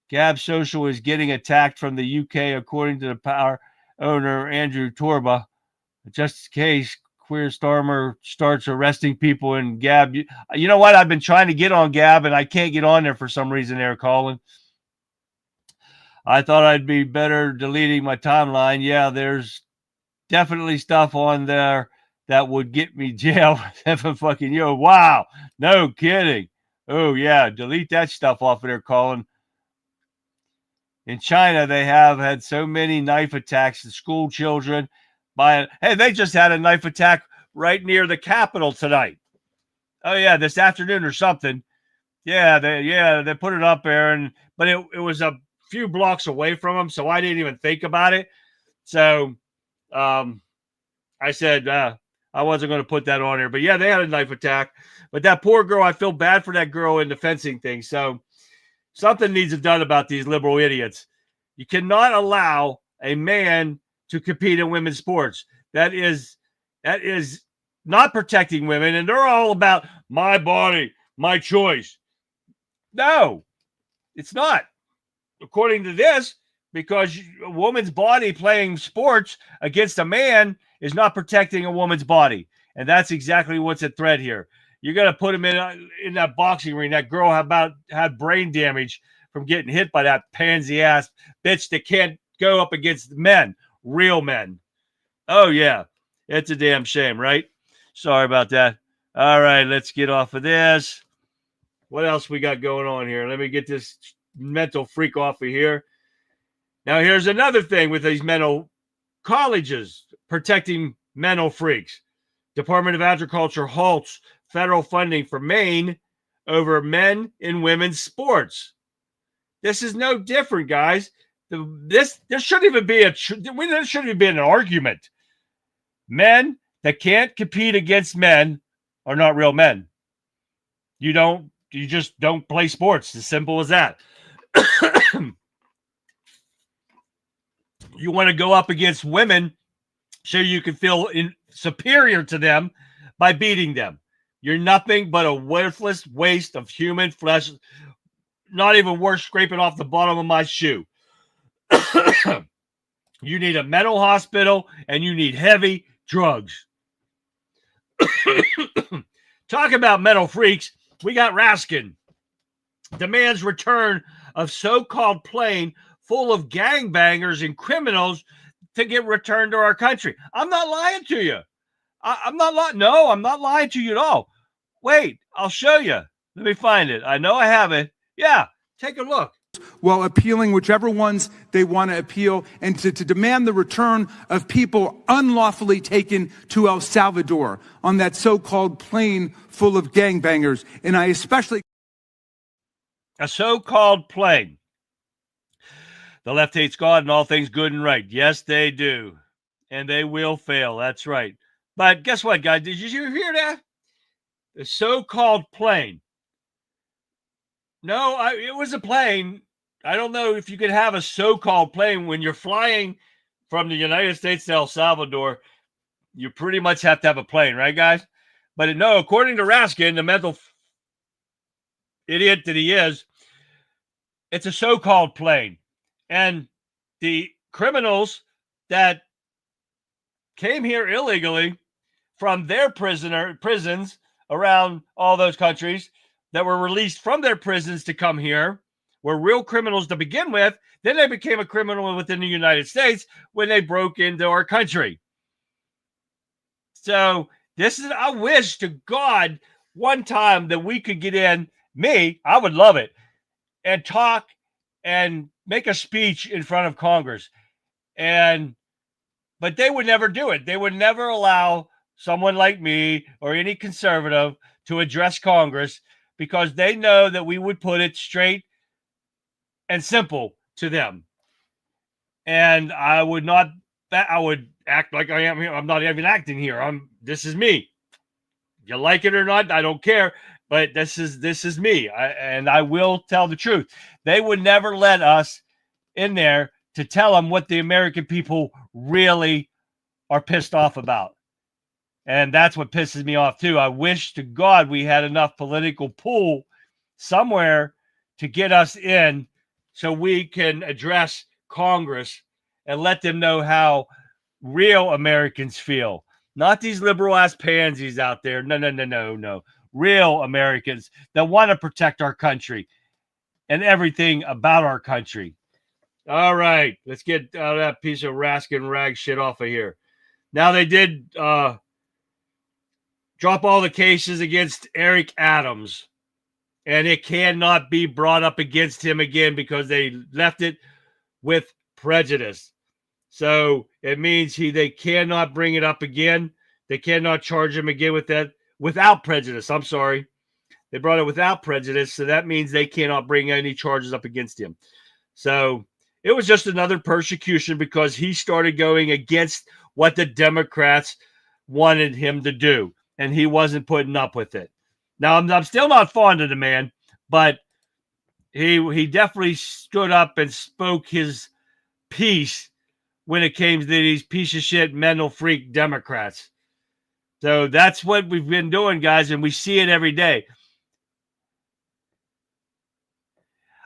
Gab Social is getting attacked from the UK, according to the power owner, Andrew Torba. Just in case Queer Starmer starts arresting people in Gab. You know what? I've been trying to get on Gab, and I can't get on there for some reason there, Colin. I thought I'd be better deleting my timeline. Yeah, there's definitely stuff on there that would get me jailed. Fucking yo, wow. No kidding. Oh, yeah. Delete that stuff off of there, Colin. In China, they have had so many knife attacks to school children. Hey, they just had a knife attack right near the Capitol tonight. Oh, yeah, this afternoon or something. Yeah, they put it up there, but it was a few blocks away from them, so I didn't even think about it. So I said I wasn't going to put that on here. But, yeah, they had a knife attack. But that poor girl, I feel bad for that girl in the fencing thing. So something needs to be done about these liberal idiots. You cannot allow a man to compete in women's sports. That is not protecting women, and they're all about my body, my choice. No, it's not. According to this, because a woman's body playing sports against a man is not protecting a woman's body. And that's exactly what's at threat here. You're going to put him in that boxing ring. That girl had brain damage from getting hit by that pansy-ass bitch that can't go up against men, real men. Oh, yeah. It's a damn shame, right? Sorry about that. All right, let's get off of this. What else we got going on here? Let me get this mental freak off of here. Now, here's another thing with these mental colleges protecting mental freaks. Department of Agriculture halts federal funding for Maine over men and women's sports. This is no different, guys. This shouldn't even be shouldn't even be an argument. Men that can't compete against men are not real men. You just don't play sports. As simple as that. You want to go up against women so you can feel superior to them by beating them. You're nothing but a worthless waste of human flesh. Not even worth scraping off the bottom of my shoe. You need a mental hospital and you need heavy drugs. Talk about mental freaks. We got Raskin. Demands return of so-called plane full of gangbangers and criminals to get returned to our country. I'm not lying to you. I'm not lying. No, I'm not lying to you at all. Wait, I'll show you. Let me find it. I know I have it. Yeah, take a look. While appealing whichever ones they want to appeal, and to demand the return of people unlawfully taken to El Salvador on that so-called plane full of gangbangers. And I especially... A so-called plane. The left hates God and all things good and right. Yes, they do. And they will fail. That's right. But guess what, guys? Did you hear that? The so-called plane. No, it was a plane. I don't know if you could have a so-called plane when you're flying from the United States to El Salvador. You pretty much have to have a plane, right, guys? But no, according to Raskin, the mental idiot that he is, it's a so-called plane. And the criminals that came here illegally from their prisons around all those countries that were released from their prisons to come here were real criminals to begin with. Then they became a criminal within the United States when they broke into our country. So I wish to God one time that we could get in, I would love it, and talk and make a speech in front of Congress. But they would never do it. They would never allow someone like me or any conservative to address Congress because they know that we would put it straight and simple to them. And I would act like I am here. I'm not even acting here. This is me. You like it or not, I don't care. But this is me. And I will tell the truth. They would never let us in there to tell them what the American people really are pissed off about. And that's what pisses me off too. I wish to God we had enough political pull somewhere to get us in so we can address Congress and let them know how real Americans feel. Not these liberal ass pansies out there. No. Real Americans that want to protect our country and everything about our country. All right, let's get that piece of raskin' rag shit off of here. Now they did drop all the cases against Eric Adams, and it cannot be brought up against him again because they left it with prejudice. So it means they cannot bring it up again. They cannot charge him again with that without prejudice. I'm sorry. They brought it without prejudice, so that means they cannot bring any charges up against him. So it was just another persecution because he started going against what the Democrats wanted him to do, and he wasn't putting up with it. Now, I'm still not fond of the man, but he definitely stood up and spoke his piece when it came to these piece of shit mental freak Democrats. So that's what we've been doing, guys, and we see it every day.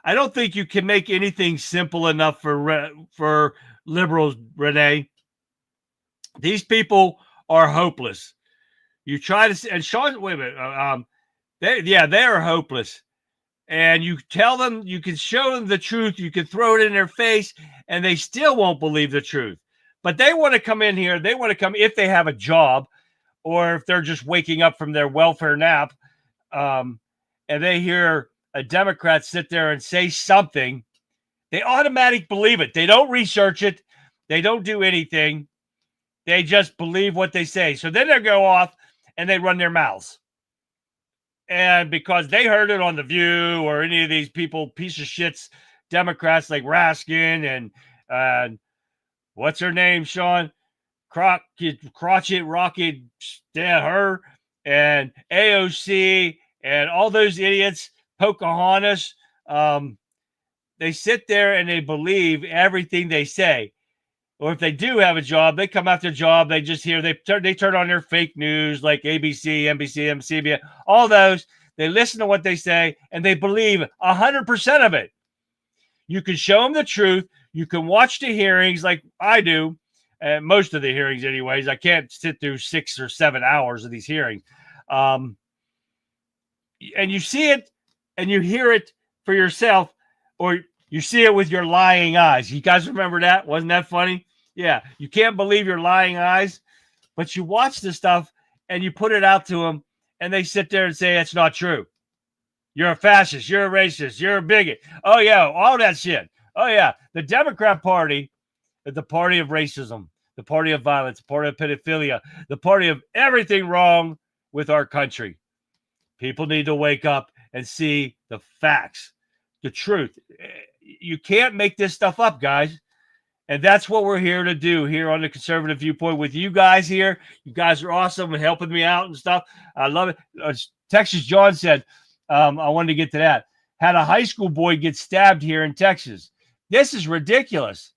I don't think you can make anything simple enough for liberals, Renee. These people are hopeless. You try to, and Sean, wait a minute, they are hopeless. And you tell them, you can show them the truth, you can throw it in their face, and they still won't believe the truth. But they want to come in here, they want to come if they have a job, or if they're just waking up from their welfare nap, and they hear a Democrat sit there and say something, they automatically believe it. They don't research it. They don't do anything. They just believe what they say. So then they go off and they run their mouths. And because they heard it on The View or any of these people, piece of shits, Democrats like Raskin and what's her name, Sean? Crotchet, Rocket, her, and AOC, and all those idiots, Pocahontas, they sit there and they believe everything they say. Or if they do have a job, they come out their job, they just hear, they turn on their fake news like ABC, NBC, CBS, all those. They listen to what they say, and they believe 100% of it. You can show them the truth. You can watch the hearings like I do. Most of the hearings anyways. I can't sit through 6 or 7 hours of these hearings. And you see it and you hear it for yourself, or you see it with your lying eyes. You guys remember that? Wasn't that funny? Yeah. You can't believe your lying eyes, but you watch this stuff and you put it out to them and they sit there and say, it's not true. You're a fascist. You're a racist. You're a bigot. Oh, yeah. All that shit. Oh, yeah. The Democrat Party, the party of racism, the party of violence, the party of pedophilia, the party of everything wrong with our country. People need to wake up and see the facts, the truth. You can't make this stuff up, guys. And that's what we're here to do here on the Conservative Viewpoint with you guys here. You guys are awesome and helping me out and stuff. I love it. Texas John said, I wanted to get to that. Had a high school boy get stabbed here in Texas. This is ridiculous.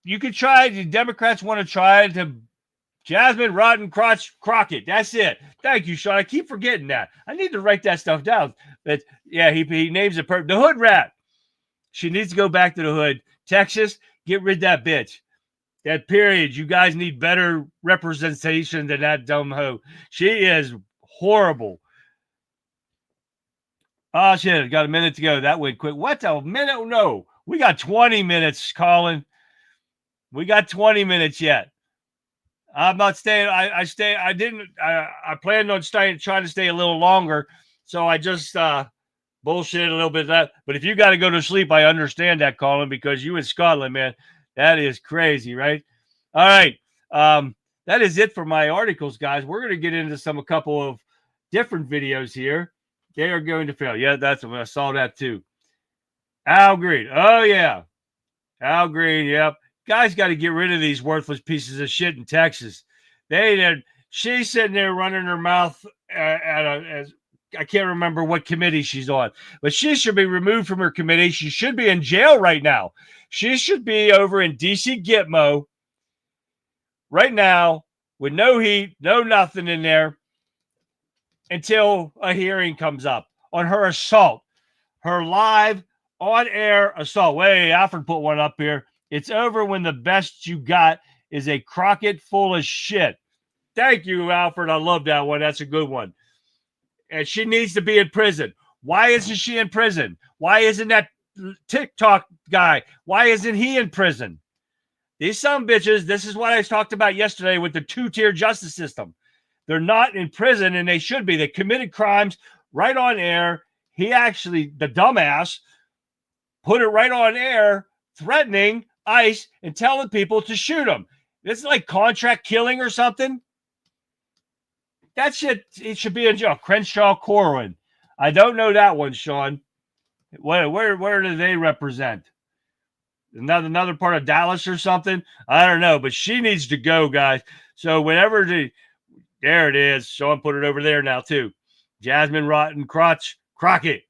You could try, the Democrats want to try to Jasmine Rotten Crotch Crockett. That's it. Thank you, Sean. I keep forgetting that. I need to write that stuff down. But yeah, he names it the hood rat. She needs to go back to the hood. Texas, get rid of that bitch. That period. You guys need better representation than that dumb hoe. She is horrible. Oh, shit. Got a minute to go. That went quick. What a minute? No. We got 20 minutes, Colin. We got 20 minutes yet. I'm not staying. I planned on trying to stay a little longer. So I just bullshit a little bit of that. But if you got to go to sleep, I understand that, Colin, because you in Scotland, man, that is crazy, right? All right. that is it for my articles, guys. We're going to get into a couple of different videos here. They are going to fail. Yeah, I saw that too. Al Green. Oh, yeah. Al Green, yep. Guys got to get rid of these worthless pieces of shit in Texas. She's sitting there running her mouth I can't remember what committee she's on, but she should be removed from her committee. She should be in jail right now. She should be over in DC Gitmo right now with no heat, no nothing in there until a hearing comes up on her assault, her live on-air assault. Wait, Alfred put one up here. It's over when the best you got is a crocket full of shit. Thank you, Alfred. I love that one. That's a good one. And she needs to be in prison. Why isn't she in prison? Why isn't that TikTok guy? Why isn't he in prison? These some bitches, this is what I talked about yesterday with the two-tier justice system. They're not in prison, and they should be. They committed crimes right on air. He actually, the dumbass, put it right on air, threatening ICE and telling people to shoot him. This is like contract killing or something. That shit, it should be in jail. Crenshaw Corwin. I don't know that one, Sean. Where do they represent? Another part of Dallas or something? I don't know, but she needs to go, guys. So whenever there it is. Sean put it over there now, too. Jasmine Rotten Crockett.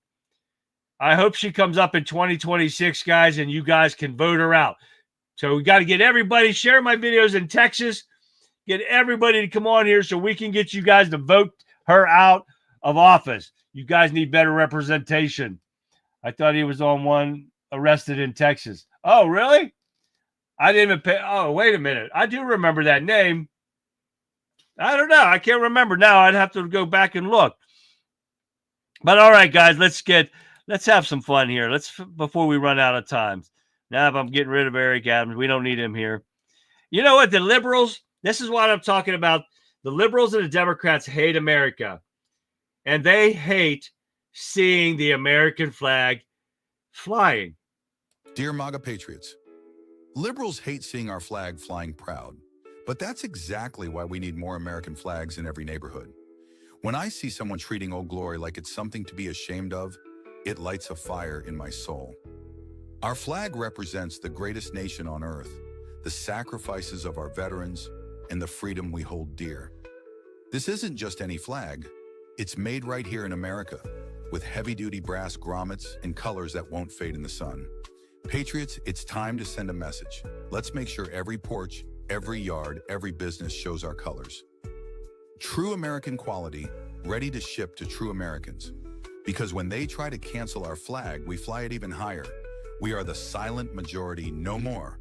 I hope she comes up in 2026, guys, and you guys can vote her out. So we got to get everybody, share my videos in Texas. Get everybody to come on here so we can get you guys to vote her out of office. You guys need better representation. I thought he was on one arrested in Texas. Oh, really? I didn't even pay. Oh, wait a minute. I do remember that name. I don't know. I can't remember now. I'd have to go back and look. But all right, guys, let's have some fun here. Before we run out of time. Now, if I'm getting rid of Eric Adams, we don't need him here. You know what? The liberals, this is what I'm talking about. The liberals and the Democrats hate America. And they hate seeing the American flag flying. Dear MAGA patriots, liberals hate seeing our flag flying proud. But that's exactly why we need more American flags in every neighborhood. When I see someone treating Old Glory like it's something to be ashamed of, it lights a fire in my soul. Our flag represents the greatest nation on earth, the sacrifices of our veterans, and the freedom we hold dear. This isn't just any flag. It's made right here in America, with heavy-duty brass grommets and colors that won't fade in the sun. Patriots, it's time to send a message. Let's make sure every porch, every yard, every business shows our colors. True American quality, ready to ship to true Americans. Because when they try to cancel our flag, we fly it even higher. We are the silent majority, no more.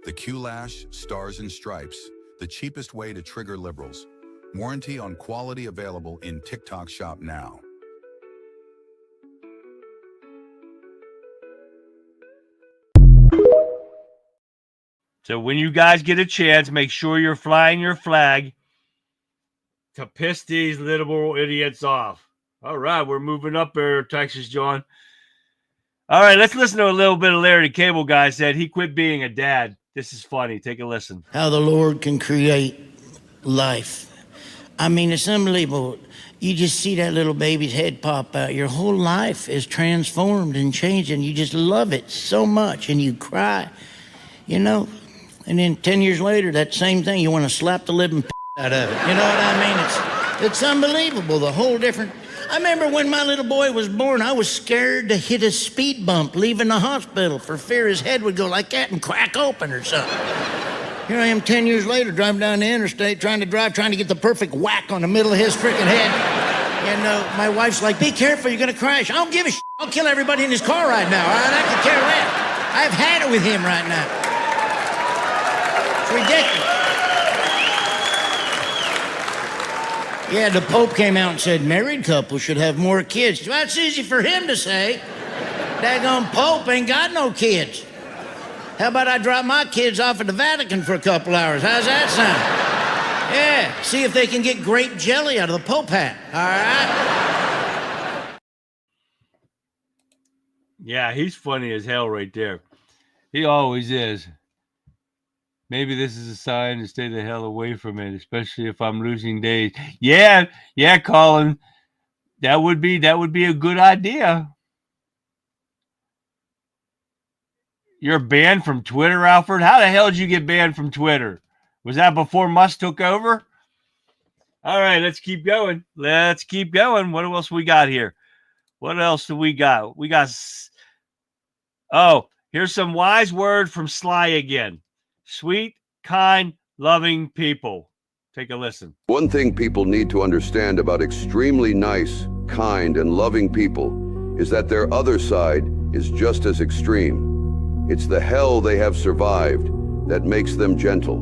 The Q-lash, stars and stripes, the cheapest way to trigger liberals. Warranty on quality available in TikTok Shop now. So when you guys get a chance, make sure you're flying your flag to piss these liberal idiots off. All right, we're moving up there, Texas John. All right, let's listen to a little bit of Larry the Cable Guy said he quit being a dad. This is funny. Take a listen. How the Lord can create life. I mean, it's unbelievable. You just see that little baby's head pop out. Your whole life is transformed and changed, and you just love it so much, and you cry, you know? And then 10 years later, that same thing, you want to slap the living out of it. You know what I mean? It's unbelievable, the whole different... I remember when my little boy was born, I was scared to hit a speed bump leaving the hospital for fear his head would go like that and crack open or something. Here I am 10 years later, driving down the interstate, trying to get the perfect whack on the middle of his freaking head. And my wife's like, be careful, you're going to crash. I don't give a shit. I'll kill everybody in his car right now. All right? I could care less. I've had it with him right now. It's ridiculous. Yeah, the Pope came out and said married couples should have more kids. Well, it's easy for him to say. Daggone Pope ain't got no kids. How about I drop my kids off at the Vatican for a couple hours? How's that sound? Yeah, see if they can get grape jelly out of the Pope hat, all right? Yeah, he's funny as hell right there. He always is. Maybe this is a sign to stay the hell away from it, especially if I'm losing days. Yeah, Colin. That would be a good idea. You're banned from Twitter, Alfred? How the hell did you get banned from Twitter? Was that before Musk took over? All right, let's keep going. What else we got here? What else do we got? Here's some wise word from Sly again. Sweet, kind, loving people. Take a listen. One thing people need to understand about extremely nice, kind, and loving people is that their other side is just as extreme. It's the hell they have survived that makes them gentle.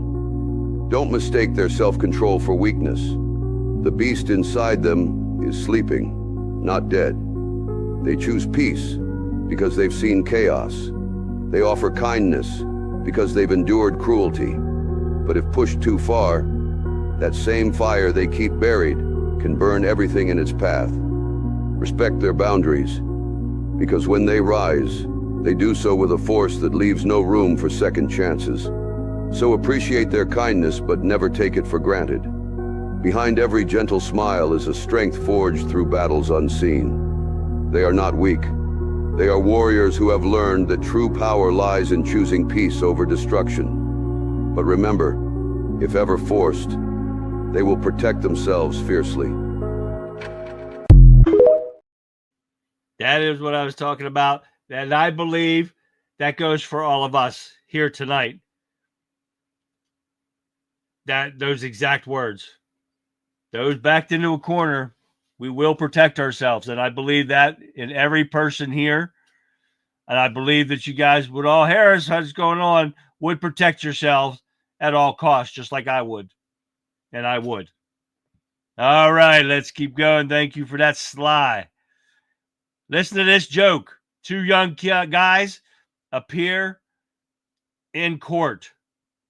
Don't mistake their self-control for weakness. The beast inside them is sleeping, not dead. They choose peace because they've seen chaos. They offer kindness because they've endured cruelty. But if pushed too far, that same fire they keep buried can burn everything in its path. Respect their boundaries, because when they rise, they do so with a force that leaves no room for second chances. So appreciate their kindness, but never take it for granted. Behind every gentle smile is a strength forged through battles unseen. They are not weak. They are warriors who have learned that true power lies in choosing peace over destruction. But remember, if ever forced, they will protect themselves fiercely. That is what I was talking about. And I believe that goes for all of us here tonight. Those exact words. Those backed into a corner, we will protect ourselves. And I believe that in every person here. And I believe that you guys would all hear us, what's going on, would protect yourselves at all costs, just like I would. And I would. All right, let's keep going. Thank you for that, Sly. Listen to this joke. Two young guys appear in court.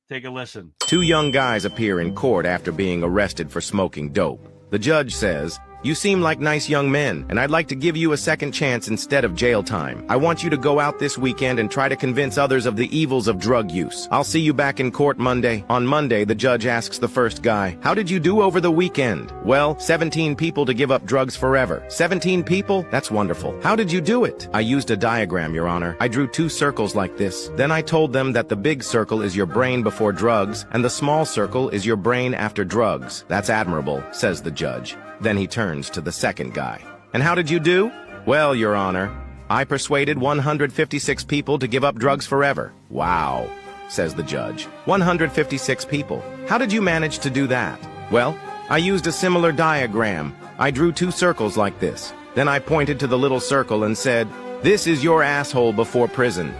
Take a listen. Two young guys appear in court after being arrested for smoking dope. The judge says, "You seem like nice young men, and I'd like to give you a second chance instead of jail time. I want you to go out this weekend and try to convince others of the evils of drug use. I'll see you back in court Monday." On Monday, the judge asks the first guy, "How did you do over the weekend?" "Well, 17 people to give up drugs forever." 17 people? That's wonderful. "How did you do it?" "I used a diagram, Your Honor. I drew 2 circles like this. Then I told them that the big circle is your brain before drugs, and the small circle is your brain after drugs." "That's admirable," says the judge. Then he turns to the second guy. "And how did you do?" "Well, Your Honor, I persuaded 156 people to give up drugs forever." "Wow," says the judge. 156 people. "How did you manage to do that?" "Well, I used a similar diagram. I drew 2 circles like this. Then I pointed to the little circle and said, 'This is your asshole before prison.'"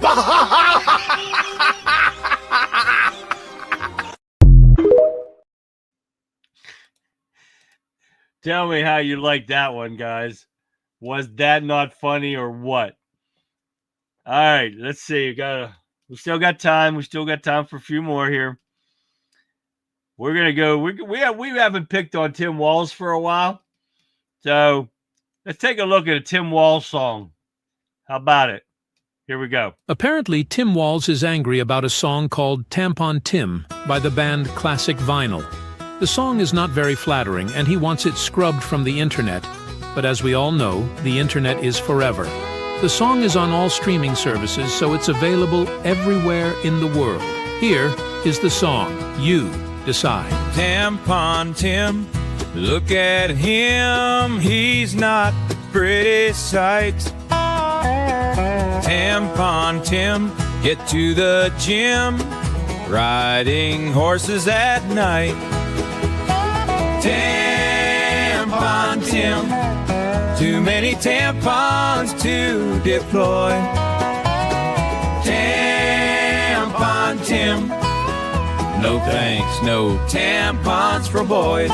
Tell me how you like that one, guys. Was that not funny or what? All right, let's see. We still got time. We still got time for a few more here. We're gonna go. We haven't picked on Tim Walz for a while, so let's take a look at a Tim Walz song. How about it? Here we go. Apparently, Tim Walz is angry about a song called Tampon Tim by the band Classic Vinyl. The song is not very flattering, and he wants it scrubbed from the internet. But as we all know, the internet is forever. The song is on all streaming services, so it's available everywhere in the world. Here is the song. You decide. Tampon Tim, look at him, he's not the prettiest sight. Tampon Tim, get to the gym, riding horses at night. Tampon Tim, too many tampons to deploy. Tampon Tim, no thanks, no tampons for boys.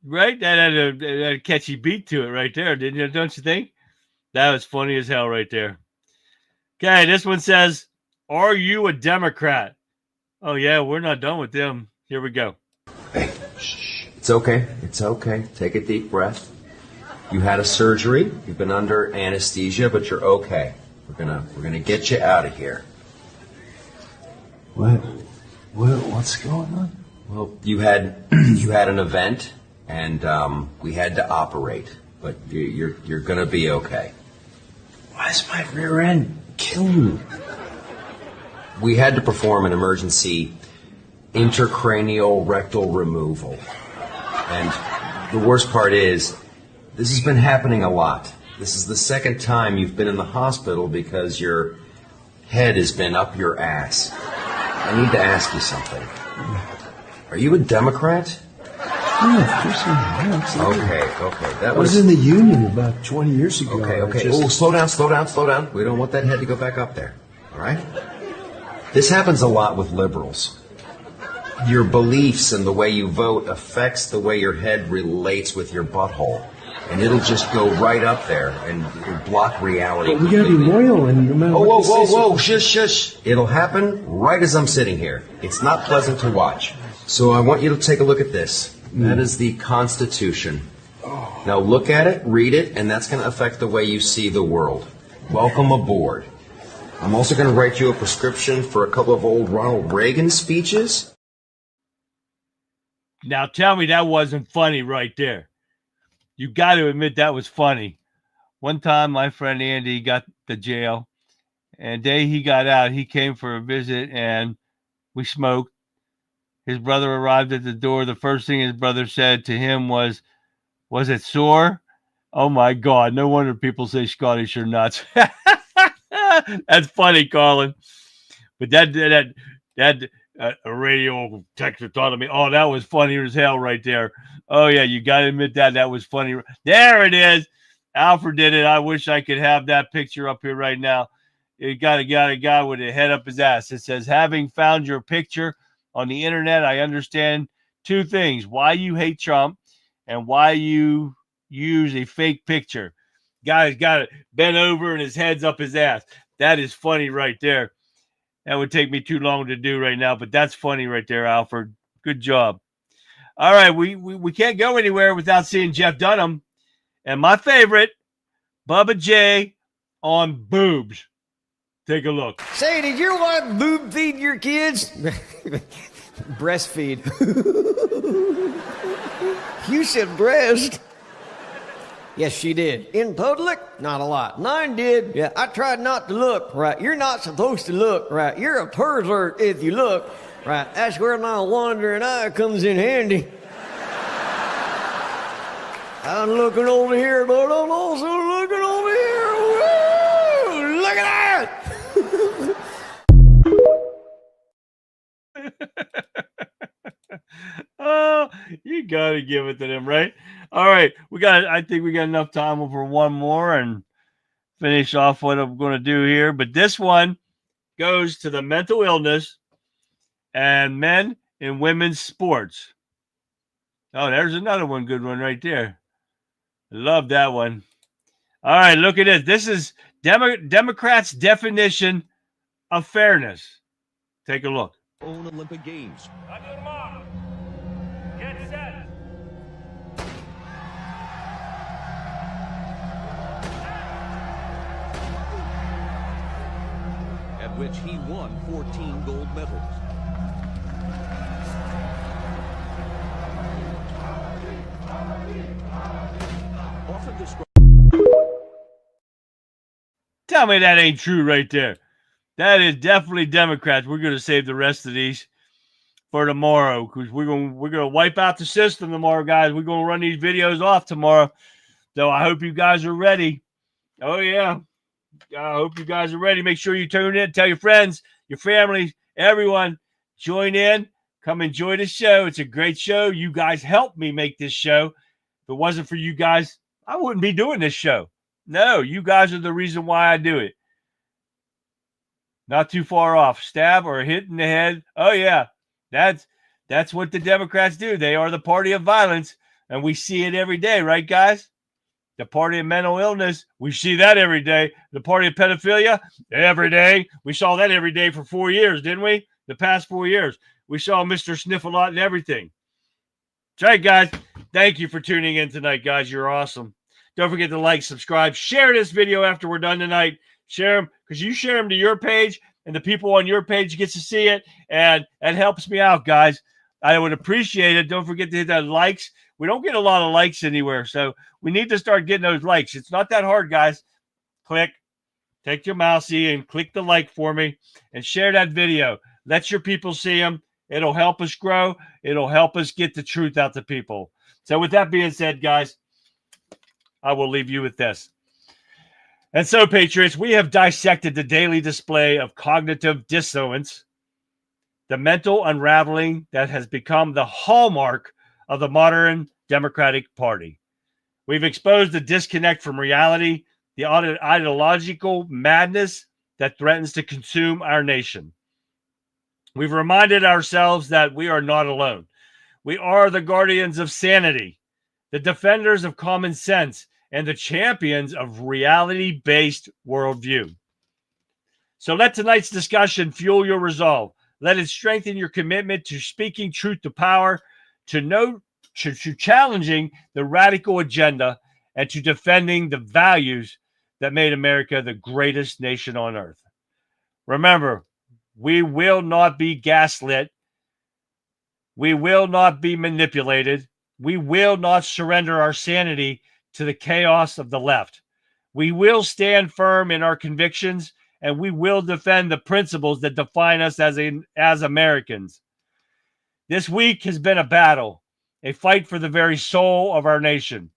Right? That had a catchy beat to it right there, didn't you? Don't you think? That was funny as hell right there. Okay, this one says, "Are you a Democrat?" Oh, yeah, we're not done with them. Here we go. Hey, shh. It's okay. It's okay. Take a deep breath. You had a surgery. You've been under anesthesia, but you're okay. We're gonna get you out of here. What's going on? Well, you had an event, and we had to operate, but you're gonna be okay. Why is my rear end killing me? We had to perform an emergency intracranial rectal removal, and the worst part is, this has been happening a lot. This is the second time you've been in the hospital because your head has been up your ass. I need to ask you something. Are you a Democrat? Yeah, of course I am. Okay. I was in the Union about 20 years ago. Okay. Oh, slow down. We don't want that head to go back up there. All right? This happens a lot with liberals. Your beliefs and the way you vote affects the way your head relates with your butthole. And it'll just go right up there and it'll block reality. But we gotta be loyal and no matter what. Whoa, shush. It'll happen right as I'm sitting here. It's not pleasant to watch. So I want you to take a look at this. That is the Constitution. Now look at it, read it, and that's going to affect the way you see the world. Welcome aboard. I'm also going to write you a prescription for a couple of old Ronald Reagan speeches. Now tell me that wasn't funny right there. You got to admit that was funny. One time my friend Andy got to jail, and day he got out, he came for a visit, and we smoked. His brother arrived at the door. The first thing his brother said to him was it sore? Oh, my God. No wonder people say Scottish are nuts. That's funny, Colin. But that a radio texter thought of me. Oh, that was funny as hell right there. Oh, yeah, you got to admit that was funny. There it is. Alfred did it. I wish I could have that picture up here right now. You got a guy with a head up his ass. It says, having found your picture on the internet, I understand two things: why you hate Trump and why you use a fake picture. Guy's got it bent over and his head's up his ass. That is funny right there. That would take me too long to do right now, but that's funny right there, Alfred. Good job. All right, we can't go anywhere without seeing Jeff Dunham and my favorite, Bubba J, on boobs. Take a look. Say, did your wife boob feed your kids? Breastfeed. You said breast. Yes, she did. In public? Not a lot. Mine did. Yeah, I tried not to look. Right. You're not supposed to look. Right. You're a pervert if you look. Right. That's where my wandering eye comes in handy. I'm looking over here, but I'm also looking over here. Woo! Look at that! Oh, you gotta give it to them, right? All right, I think we got enough time for one more and finish off what I'm going to do here. But this one goes to the mental illness and men and women's sports. Oh, there's another one, good one right there. Love that one. All right, look at this. This is Democrats' definition of fairness. Take a look. Own Olympic Games. Get set. At which he won 14 gold medals. Often described. Tell me that ain't true right there. That is definitely Democrats. We're going to save the rest of these for tomorrow because we're going to wipe out the system tomorrow, guys. We're going to run these videos off tomorrow. So I hope you guys are ready. Oh, yeah. I hope you guys are ready. Make sure you tune in. Tell your friends, your family, everyone. Join in. Come enjoy the show. It's a great show. You guys helped me make this show. If it wasn't for you guys, I wouldn't be doing this show. No, you guys are the reason why I do it. Not too far off. Stab or hit in the head. Oh, yeah. That's what the Democrats do. They are the party of violence, and we see it every day, right, guys? The party of mental illness, we see that every day. The party of pedophilia, every day. We saw that every day for 4 years, didn't we? The past 4 years. We saw Mr. Sniff-a-Lot and everything. That's right, guys. Thank you for tuning in tonight, guys. You're awesome. Don't forget to like, subscribe, share this video after we're done tonight. Share them, because you share them to your page, and the people on your page get to see it, and that helps me out, guys. I would appreciate it. Don't forget to hit that likes. We don't get a lot of likes anywhere, so we need to start getting those likes. It's not that hard, guys. Click, take your mousey, and click the like for me, and share that video. Let your people see them. It'll help us grow. It'll help us get the truth out to people. So with that being said, guys, I will leave you with this. And so, Patriots, we have dissected the daily display of cognitive dissonance, the mental unraveling that has become the hallmark of the modern Democratic Party. We've exposed the disconnect from reality, the ideological madness that threatens to consume our nation. We've reminded ourselves that we are not alone. We are the guardians of sanity, the defenders of common sense, and the champions of reality-based worldview. So let tonight's discussion fuel your resolve. Let it strengthen your commitment to speaking truth to power, to challenging the radical agenda, and to defending the values that made America the greatest nation on earth. Remember, we will not be gaslit. We will not be manipulated. We will not surrender our sanity to the chaos of the left. We will stand firm in our convictions, and we will defend the principles that define us as Americans. This week has been a battle, a fight for the very soul of our nation.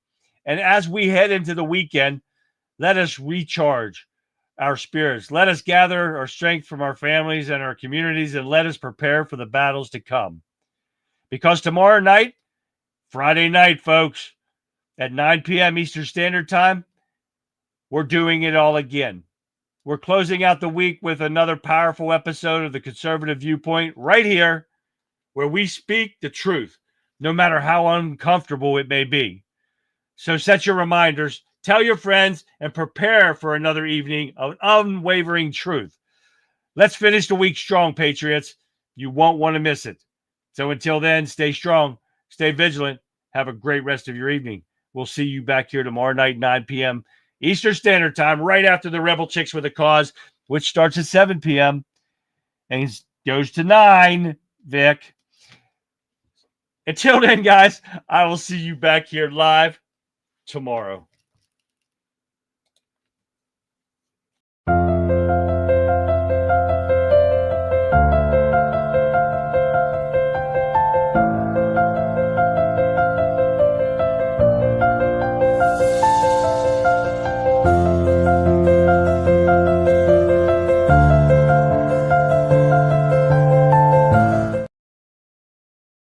And as we head into the weekend, let us recharge our spirits. Let us gather our strength from our families and our communities, and let us prepare for the battles to come. Because tomorrow night, Friday night, folks, at 9 p.m. Eastern Standard Time, we're doing it all again. We're closing out the week with another powerful episode of the Conservative Viewpoint right here, where we speak the truth, no matter how uncomfortable it may be. So set your reminders, tell your friends, and prepare for another evening of unwavering truth. Let's finish the week strong, Patriots. You won't want to miss it. So until then, stay strong, stay vigilant, have a great rest of your evening. We'll see you back here tomorrow night, 9 p.m. Eastern Standard Time, right after the Rebel Chicks with a Cause, which starts at 7 p.m. and goes to 9, Vic. Until then, guys, I will see you back here live tomorrow.